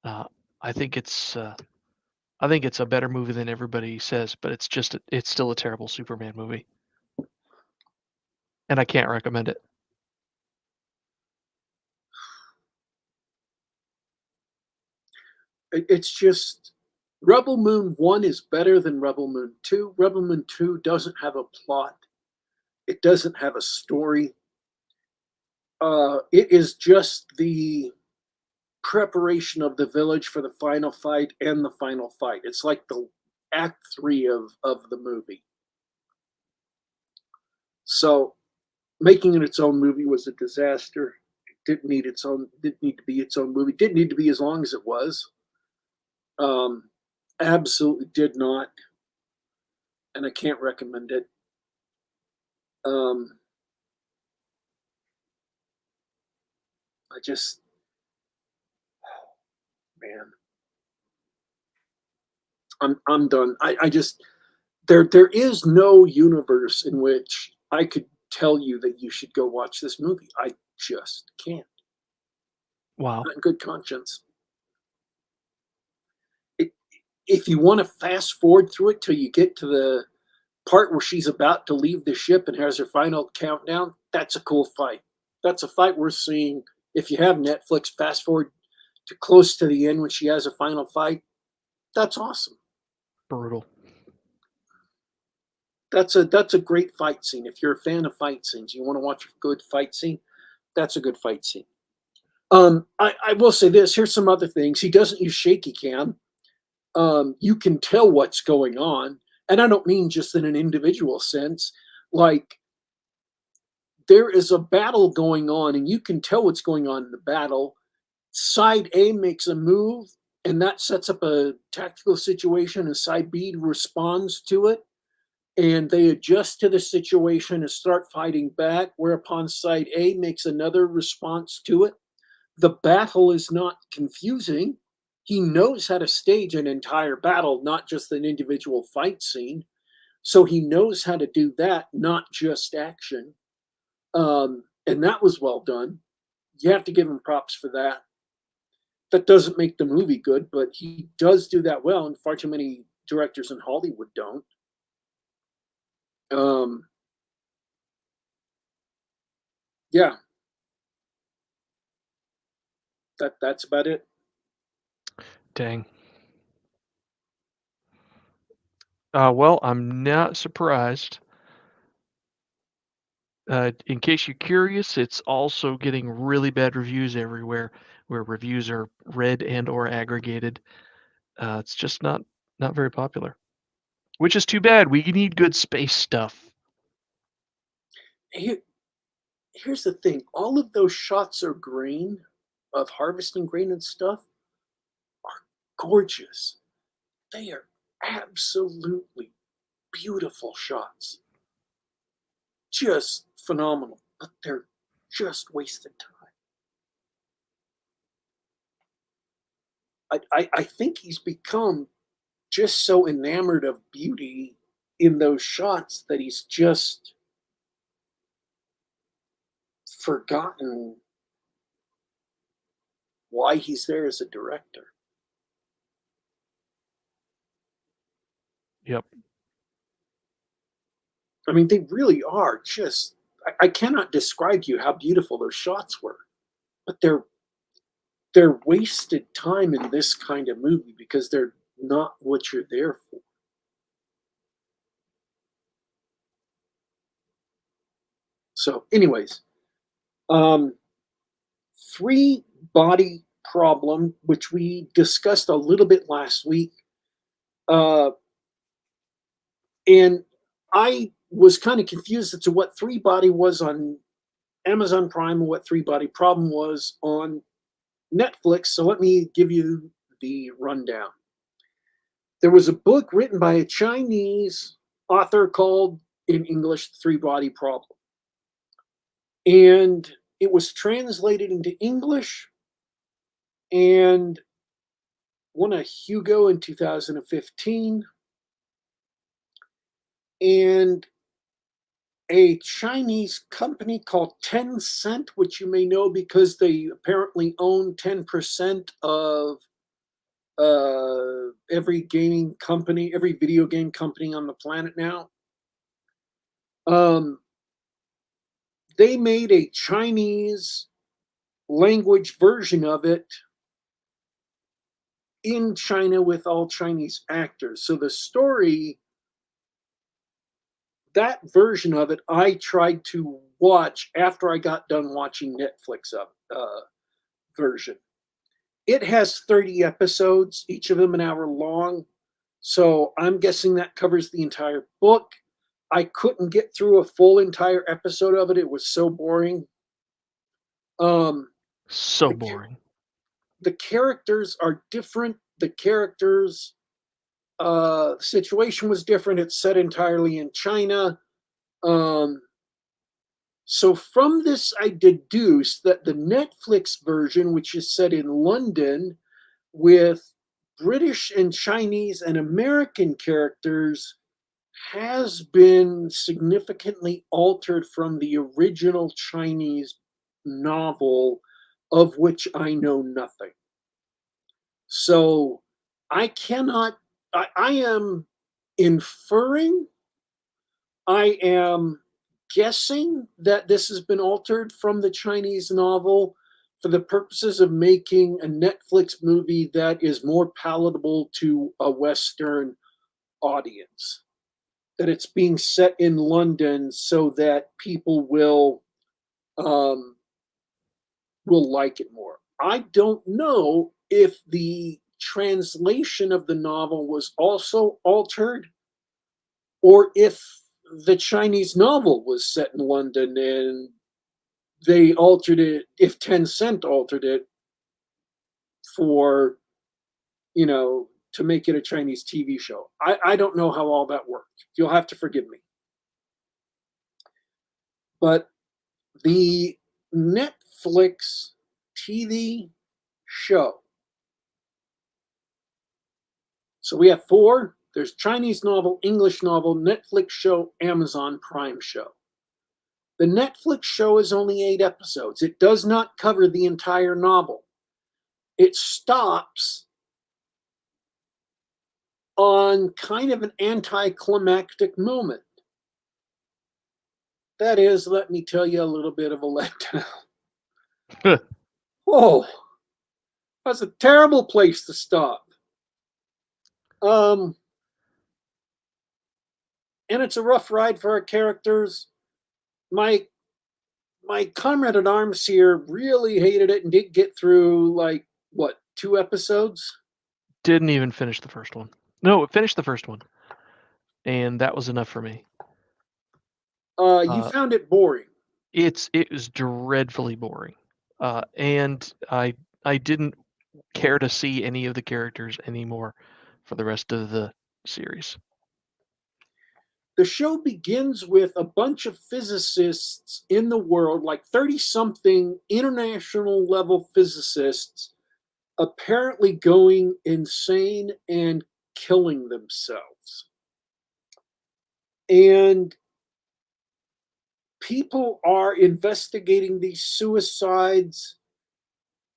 Uh, I think it's a better movie than everybody says, but it's still a terrible Superman movie, and I can't recommend it. it's just Rebel Moon 1 is better than Rebel Moon 2. Rebel Moon 2 doesn't have a plot. It doesn't have a story. It is just the preparation of the village for the final fight and the final fight. It's like the act 3 of the movie. So making it its own movie was a disaster. It didn't need to be its own movie. Didn't need to be as long as it was. Um, Absolutely did not, and I can't recommend it. Um, I just, man, I'm done. I just there is no universe in which I could tell you that you should go watch this movie. I just can't. Wow. Not in good conscience. It, if you want to fast forward through it till you get to the part where she's about to leave the ship and has her final countdown, that's a cool fight. That's a fight worth seeing. If you have Netflix, fast forward to close to the end when she has a final fight. That's awesome. Brutal. That's a great fight scene. If you're a fan of fight scenes, you want to watch a good fight scene. That's a good fight scene. I will say this. Here's some other things. He doesn't use shaky cam. You can tell what's going on, and I don't mean just in an individual sense. Like there is a battle going on, and you can tell what's going on in the battle. Side A makes a move, and that sets up a tactical situation, and side B responds to it, and they adjust to the situation and start fighting back, whereupon side A makes another response to it. The battle is not confusing. He knows how to stage an entire battle, not just an individual fight scene. So he knows how to do that, not just action. And that was well done. You have to give him props for that. That doesn't make the movie good, but he does do that well, and far too many directors in Hollywood don't. Um, yeah, that's about it. Dang. Well, I'm not surprised. In case you're curious, it's also getting really bad reviews everywhere, where reviews are read and or aggregated. It's just not very popular, which is too bad. We need good space stuff. Here, here's the thing: all of those shots of grain, of harvesting grain and stuff, are gorgeous. They are absolutely beautiful shots, just phenomenal. But they're just wasted time. I think he's become just so enamored of beauty in those shots that he's just forgotten why he's there as a director. Yep. I mean, they really are just. I cannot describe to you how beautiful those shots were, but they're wasted time in this kind of movie because they're not what you're there for. So, anyways, um, three body problem, which we discussed a little bit last week. Uh, and I was kind of confused as to what three body was on Amazon Prime and what three body problem was on Netflix. So let me give you the rundown. There was a book written by a Chinese author called, in English, The Three Body Problem. And it was translated into English and won a Hugo in 2015. And a Chinese company called Tencent, which you may know because they apparently own 10% of every gaming company, every video game company on the planet now. Um, they made a Chinese language version of it in China with all Chinese actors. So the story, that version of it, I tried to watch after I got done watching Netflix version. It has 30 episodes, each of them an hour long. So I'm guessing that covers the entire book. I couldn't get through a full entire episode of it. It was so boring. So The, boring. the characters are different. The characters situation was different. It's set entirely in China. Um, so from this, I deduced that the Netflix version, which is set in London with British and Chinese and American characters, has been significantly altered from the original Chinese novel, of which I know nothing. So I cannot, I am inferring, I am guessing that this has been altered from the Chinese novel for the purposes of making a Netflix movie that is more palatable to a Western audience. That it's being set in London so that people um, will like it more. I don't know if the translation of the novel was also altered or if the Chinese novel was set in London and they altered it, if Tencent altered it for, to make it a Chinese TV show. I don't know how all that worked. You'll have to forgive me. But the Netflix TV show. So we have four. There's Chinese novel, English novel, Netflix show, Amazon Prime show. The Netflix show is only 8 episodes. It does not cover the entire novel. It stops on kind of an anticlimactic moment. That is, let me tell you, a little bit of a letdown. Oh, that's a terrible place to stop. And it's a rough ride for our characters. My comrade at arms here really hated it and didn't get through 2 episodes. Didn't even finish the first one. No, finished the first one, and that was enough for me. You Uh, found it boring. it was dreadfully boring, and I didn't care to see any of the characters anymore for the rest of the series. The show begins with a bunch of physicists in the world, like 30 something international level physicists, apparently going insane and killing themselves. And people are investigating these suicides,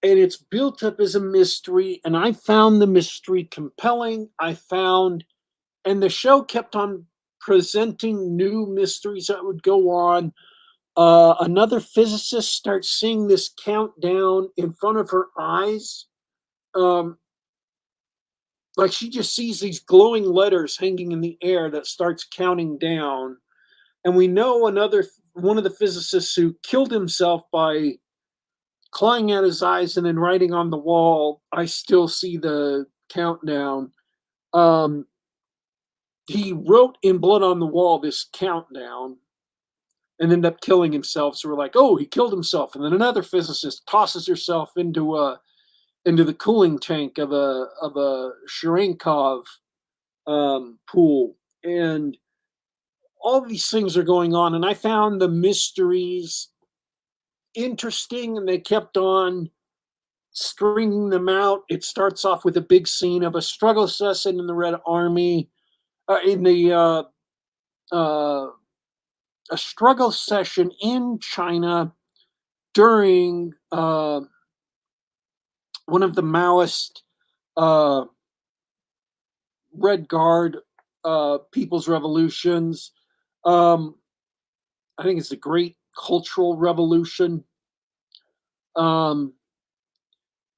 and it's built up as a mystery. And I found the mystery compelling. And the show kept on presenting new mysteries that would go on. Another physicist starts seeing this countdown in front of her eyes. Um, like she just sees these glowing letters hanging in the air that starts counting down. And we know one of the physicists who killed himself by clawing at his eyes and then writing on the wall, "I still see the countdown." Um, he wrote in blood on the wall this countdown and ended up killing himself. So we're like, "Oh, he killed himself." And then another physicist tosses herself into the cooling tank of a Shcherenkov pool, and all these things are going on. And I found the mysteries interesting, and they kept on stringing them out. It starts off with a big scene of a struggle session in the Red Army, in the uh, a struggle session in China during one of the Maoist uh, Red Guard people's revolutions. Um, I think it's a great cultural revolution. Um,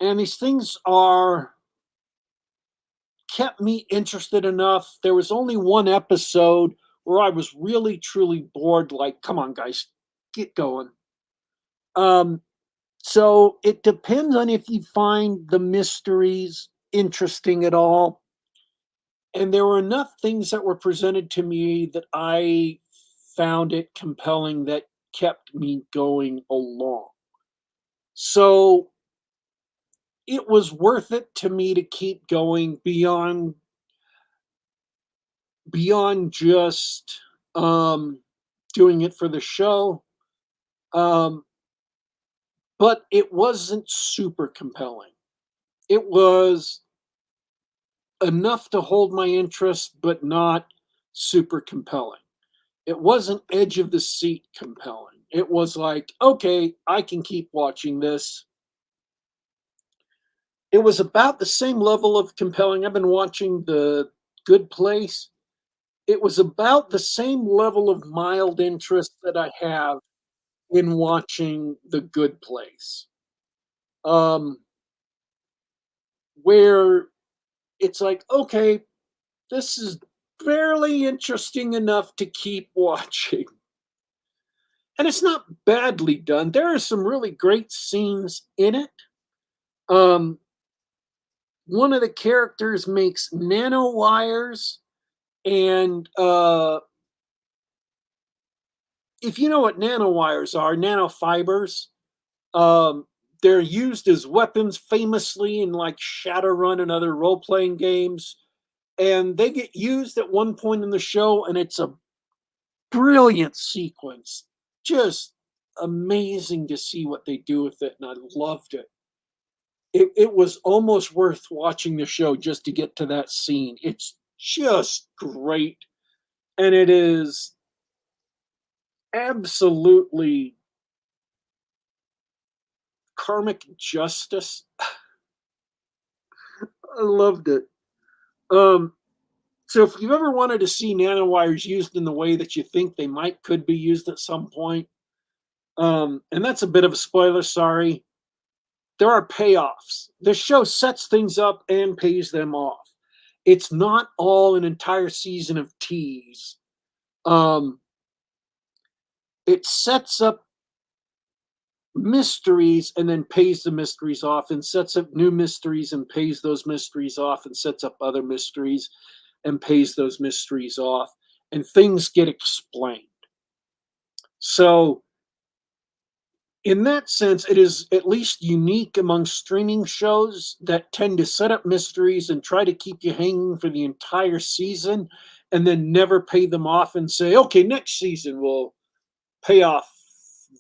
and these things are kept me interested enough. There was only one episode where I was really truly bored. Like, come on, guys, get going. Um, so it depends on if you find the mysteries interesting at all. And there were enough things that were presented to me that I found it compelling that kept me going along. So it was worth it to me to keep going beyond just um, doing it for the show. Um, but it wasn't super compelling. It was enough to hold my interest, but not super compelling. It wasn't edge of the seat compelling. It was like, okay, I can keep watching this. It was about the same level of compelling. I've been watching The Good Place. It was about the same level of mild interest that I have in watching The Good Place. Um, where it's like, okay, this is barely interesting enough to keep watching. And it's not badly done. There are some really great scenes in it. Um, one of the characters makes nanowires, and if you know what nanowires are, nanofibers, um, they're used as weapons famously in like Shadowrun and other role playing games. And they get used at one point in the show, and it's a brilliant sequence. Just amazing to see what they do with it, and I loved it. It was almost worth watching the show just to get to that scene. It's just great, and it is absolutely karmic justice. I loved it. Um, so if you've ever wanted to see nanowires used in the way that you think they might could be used at some point, and that's a bit of a spoiler, sorry, there are payoffs. The show sets things up and pays them off. It's not all an entire season of tease. Um, it sets up mysteries and then pays the mysteries off and sets up new mysteries and pays those mysteries off and sets up other mysteries and pays those mysteries off, and things get explained. So, in that sense, it is at least unique among streaming shows that tend to set up mysteries and try to keep you hanging for the entire season and then never pay them off and say, okay, next season we'll pay off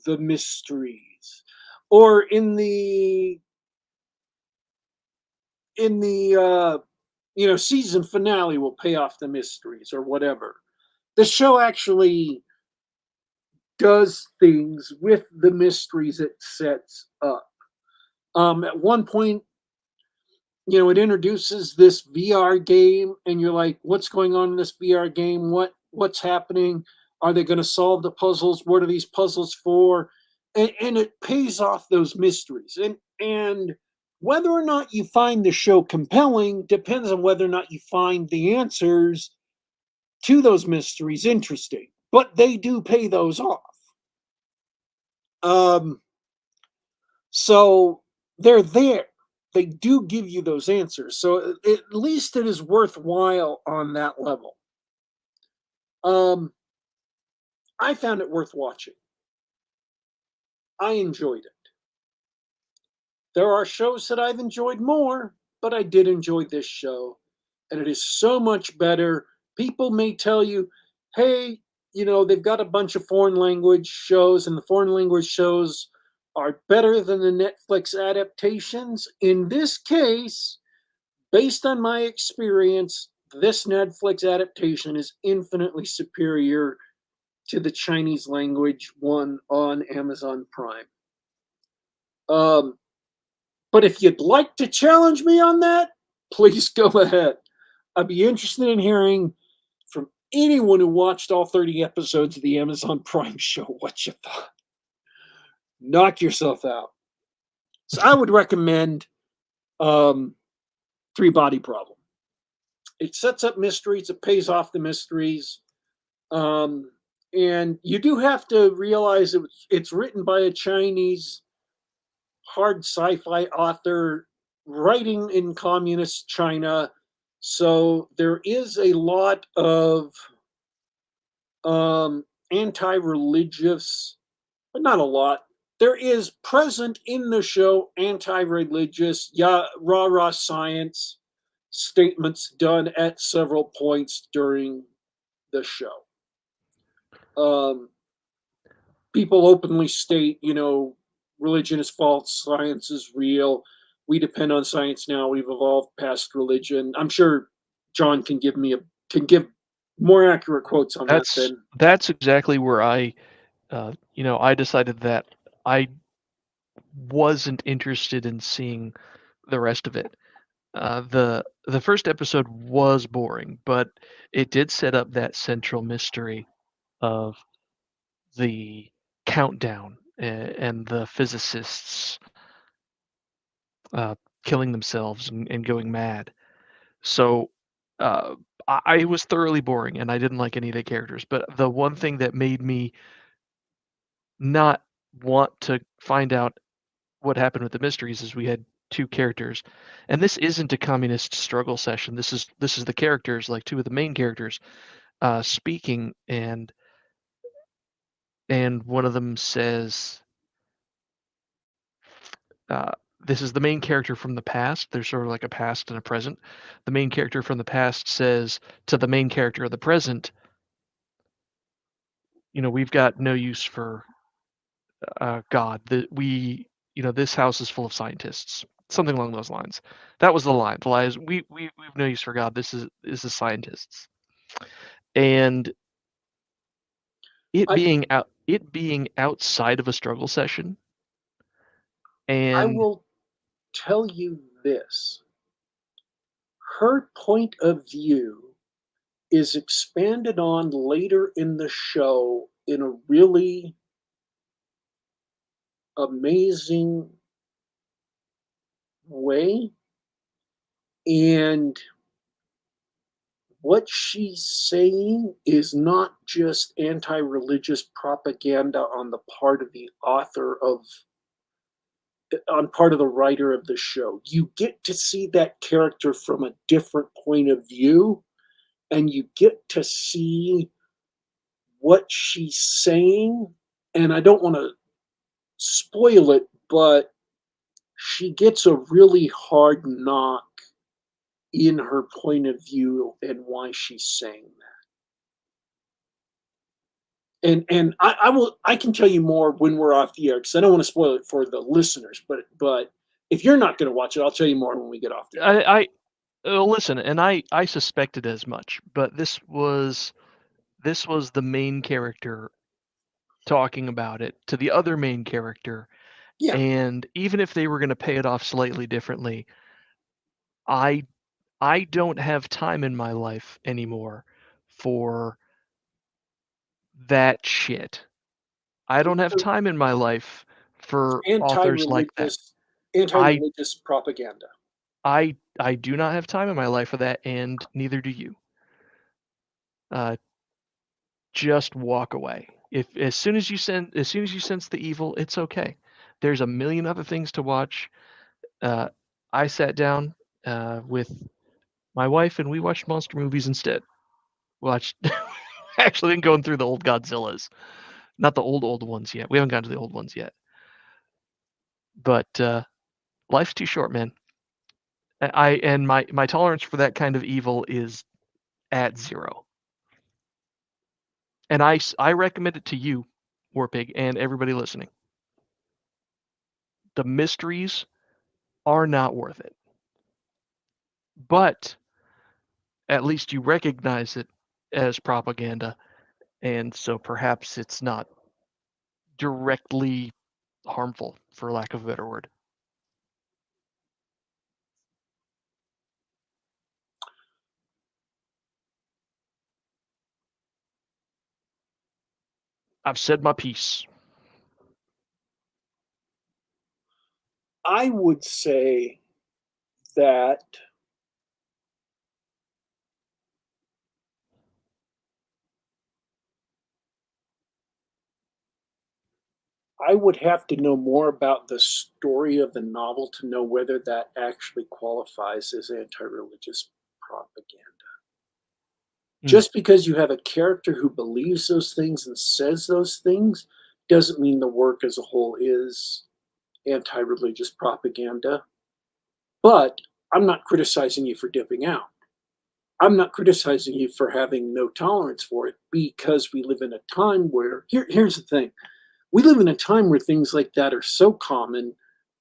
the mysteries. Or in the season finale will pay off the mysteries or whatever. The show actually does things with the mysteries it sets up. At one point, it introduces this VR game, and you're like, "What's going on in this VR game? What's happening? Are they going to solve the puzzles? What are these puzzles for?" And it pays off those mysteries. And whether or not you find the show compelling depends on whether or not you find the answers to those mysteries interesting. But they do pay those off. Um, so they're there. They do give you those answers. So at least it is worthwhile on that level. Um, I found it worth watching. I enjoyed it. There are shows that I've enjoyed more, but I did enjoy this show. And it is so much better. People may tell you, hey, they've got a bunch of foreign language shows, and the foreign language shows are better than the Netflix adaptations. In this case, based on my experience, this Netflix adaptation is infinitely superior to the Chinese language one on Amazon Prime. Um, but if you'd like to challenge me on that, please go ahead. I'd be interested in hearing from anyone who watched all 30 episodes of the Amazon Prime show what you thought. Knock yourself out. So I would recommend Three Body Problem. It sets up mysteries, it pays off the mysteries. And you do have to realize it's written by a Chinese hard sci-fi author writing in communist China. So there is a lot of anti-religious, but not a lot. There is present in the show anti-religious, rah-rah science statements done at several points during the show. People openly state, religion is false, science is real. We depend on science now. We've evolved past religion. I'm sure John can give more accurate quotes on that That's than that's exactly where I decided that I wasn't interested in seeing the rest of it. The first episode was boring, but it did set up that central mystery of the countdown and the physicists uh, killing themselves and going mad. So uh, I was thoroughly boring, and I didn't like any of the characters. But the one thing that made me not want to find out what happened with the mysteries is we had two characters, and this isn't a communist struggle session. This is the characters, like two of the main characters, speaking, and one of them says, uh, "This is the main character from the past. There's sort of like a past and a present. The main character from the past says to the main character of the present, we've got no use for God. This house is full of scientists." Something along those lines. That was the line. The line is, we've no use for God. This is the scientists. And I it being outside of a struggle session, I and will tell you this. Her point of view is expanded on later in the show in a really amazing way. And what she's saying is not just anti religious propaganda on the part of the author of on part of the writer of the show. You get to see that character from a different point of view, and you get to see what she's saying. And I don't want to spoil it, but she gets a really hard knock in her point of view and why she's saying that. I can tell you more when we're off the air because I don't want to spoil it for the listeners. But if you're not going to watch it, I'll tell you more when we get off the air. Listen, and I suspected as much, but this was the main character talking about it to the other main character, Yeah, and even if they were going to pay it off slightly differently, I I don't have time in my life anymore for that shit. I don't have so time in my life for authors like that. anti-religious I anti-religious propaganda. I do not have time in my life for that, and neither do you. Uh, just walk away. If as soon as you sense the evil, it's okay. There's a million other things to watch. Uh, I sat down with my wife and we watched monster movies instead. Watched actually been going through the old Godzillas, not the old ones yet. We haven't gotten to the old ones yet. But life's too short, man. And my tolerance for that kind of evil is at zero. And I recommend it to you, Warpig, and everybody listening. The mysteries are not worth it. But at least you recognize it as propaganda, and so perhaps it's not directly harmful, for lack of a better word. I've said my piece. I would say that I would have to know more about the story of the novel to know whether that actually qualifies as anti-religious propaganda. Mm. Just because you have a character who believes those things and says those things doesn't mean the work as a whole is anti-religious propaganda. But I'm not criticizing you for dipping out. I'm not criticizing you for having no tolerance for it because we live in a time where here's the thing. We live in a time where things like that are so common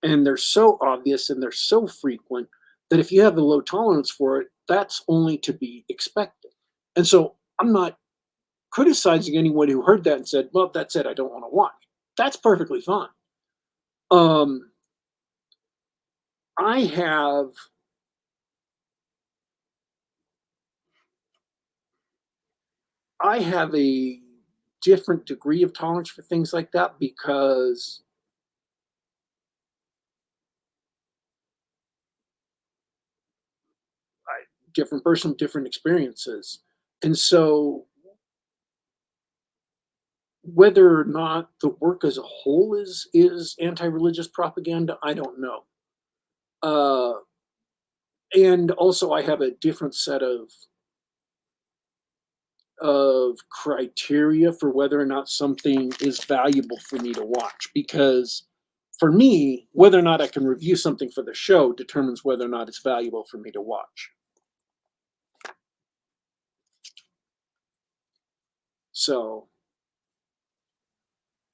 and they're so obvious and they're so frequent that if you have a low tolerance for it, that's only to be expected. And so I'm not criticizing anyone who heard that and said, well, that's it, I don't want to watch. That's perfectly fine. Um, I have I have a different degree of tolerance for things like that because different person, different experiences. And so whether or not the work as a whole is anti-religious propaganda, I don't know. Uh, and also, I have a different set of criteria for whether or not something is valuable for me to watch. Because for me, whether or not I can review something for the show determines whether or not it's valuable for me to watch. So,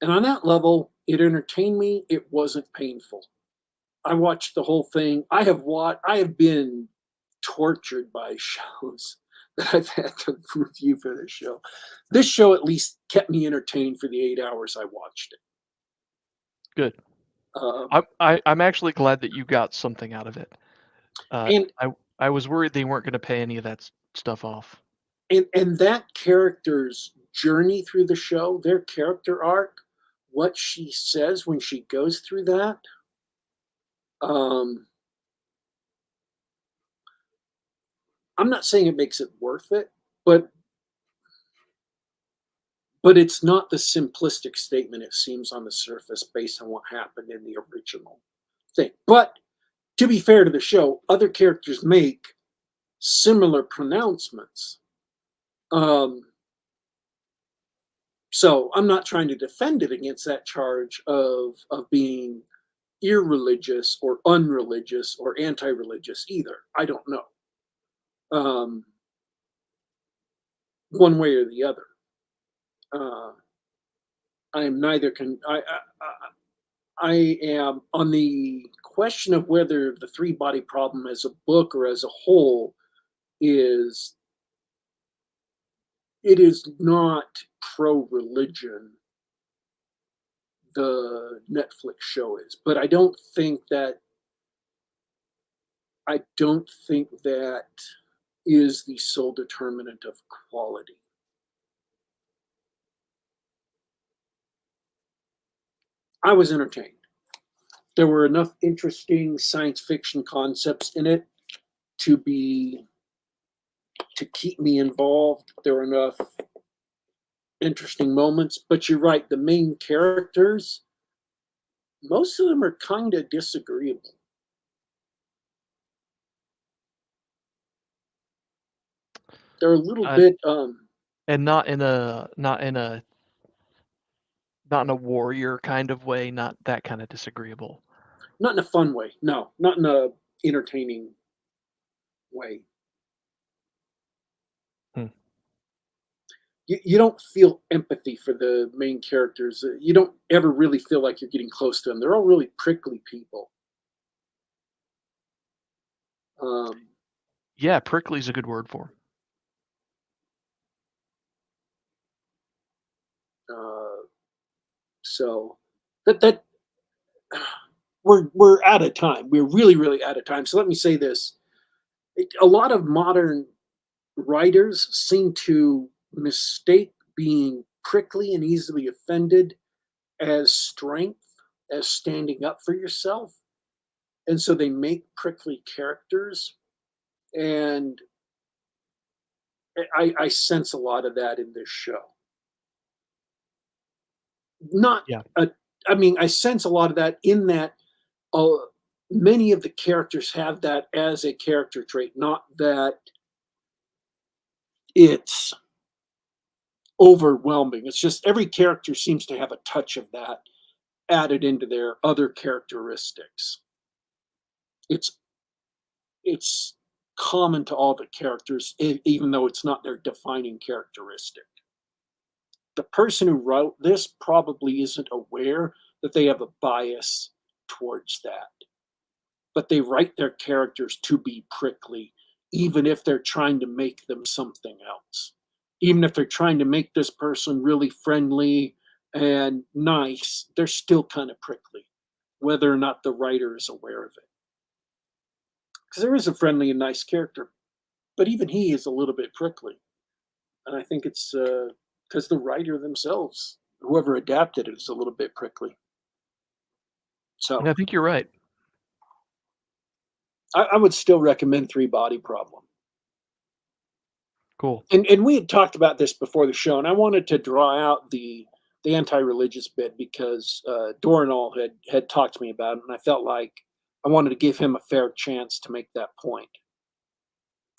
and on that level, it entertained me. It wasn't painful. I watched the whole thing. I have been tortured by shows that I've had to review for this show. This show at least kept me entertained for the 8 hours I watched it. Good. Um, I'm actually glad that you got something out of it. Uh, and I was worried they weren't going to pay any of that stuff off. and that character's journey through the show, their character arc, what she says when she goes through that, um, I'm not saying it makes it worth it, but it's not the simplistic statement it seems on the surface based on what happened in the original. thing. But to be fair to the show, other characters make similar pronouncements. Um, so I'm not trying to defend it against that charge of being irreligious or unreligious or anti-religious either. I don't know. Um, one way or the other. Uh, I am neither. I am on the question of whether the three body problem as a book or as a whole is it is not pro religion. The Netflix show is, but I don't think that is the sole determinant of quality. I was entertained. There were enough interesting science fiction concepts in it to be to keep me involved. There were enough interesting moments, but you're right, the main characters, most of them are kind of disagreeable. They're a little Uh, bit and not in a warrior kind of way, not that kind of disagreeable. not in a fun way. No, not in a entertaining way. Hmm. You don't feel empathy for the main characters. You don't ever really feel like you're getting close to them. They're all really prickly people. Um, Yeah, prickly's a good word for 'em. uh, so that we're out of time. We're really out of time. So let me say this: a lot of modern writers seem to mistake being prickly and easily offended as strength, as standing up for yourself. And so they make prickly characters. And I sense a lot of that in this show. Not Yeah. a, I mean, I sense a lot of that in that uh, many of the characters have that as a character trait, not that it's overwhelming. It's just every character seems to have a touch of that added into their other characteristics. It's it's common to all the characters, even though it's not their defining characteristic. The person who wrote this probably isn't aware that they have a bias towards that, but they write their characters to be prickly, even if they're trying to make them something else. Even if they're trying to make this person really friendly and nice, they're still kind of prickly, whether or not the writer is aware of it. Because there is a friendly and nice character, but even he is a little bit prickly. And I think it's because the writer themselves, whoever adapted it, is a little bit prickly. So I think you're right. I would still recommend Three Body Problem. Cool. And we had talked about this before the show, and I wanted to draw out the anti-religious bit because Dorrinal had talked to me about it, and I felt like I wanted to give him a fair chance to make that point.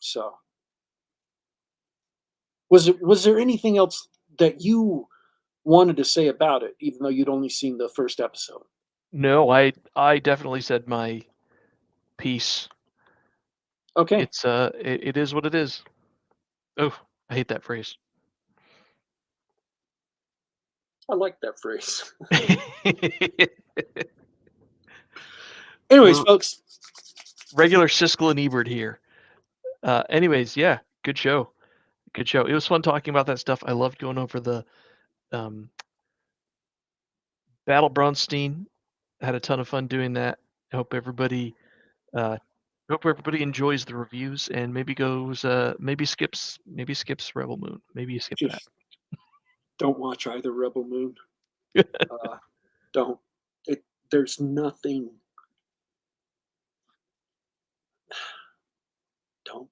So, was there anything else that you wanted to say about it, even though you'd only seen the first episode? No, I definitely said my piece. Okay, It's it is what it is. Oh, I hate that phrase. I like that phrase. Anyways, We're folks, regular Siskel and Ebert here. Anyways, yeah, good show. Good show. It was fun talking about that stuff. I loved going over the um, Battle Bronstein. Had a ton of fun doing that. I uh, hope everybody enjoys the reviews and maybe goes maybe skips Rebel Moon. Maybe you skip that. just don't watch either Rebel Moon. Uh, don't. There's nothing. Don't.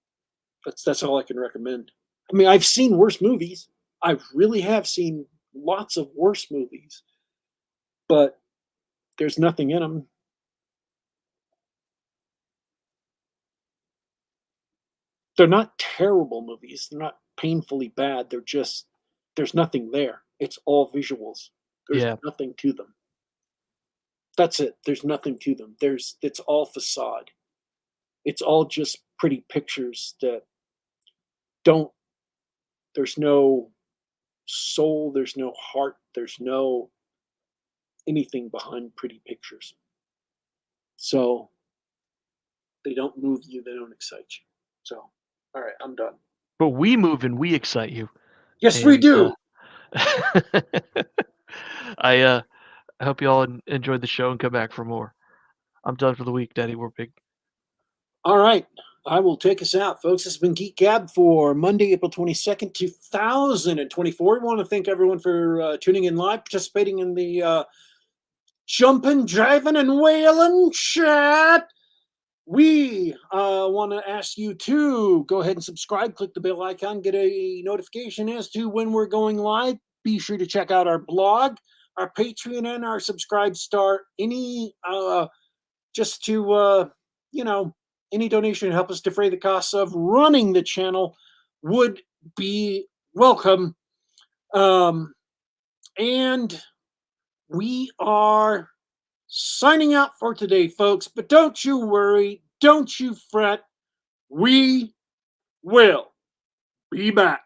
That's all I can recommend. I mean, I've seen worse movies. I really have seen lots of worse movies, but there's nothing in them. They're not terrible movies. They're not painfully bad. They're just there's nothing there. It's all visuals. There's Yeah. nothing to them. That's it. There's nothing to them. It's all facade. It's all just pretty pictures that don't there's no soul, there's no heart, there's no anything behind pretty pictures. So they don't move you, they don't excite you. So, all right, I'm done. But we move and we excite you. Yes, we And do. I hope you all enjoyed the show and come back for more. I'm done for the week, Daddy Warpig. All right. I will take us out, folks. This has been Geek Gab for Monday, April 22nd, 2024. We want to thank everyone for tuning in live, participating in the jumping, driving, and wailing chat. We want to ask you to go ahead and subscribe, click the bell icon, get a notification as to when we're going live. Be sure to check out our blog, our Patreon, and our Subscribe Star. Just to, any donation to help us defray the costs of running the channel would be welcome. And we are signing out for today, folks. But don't you worry. Don't you fret. We will be back.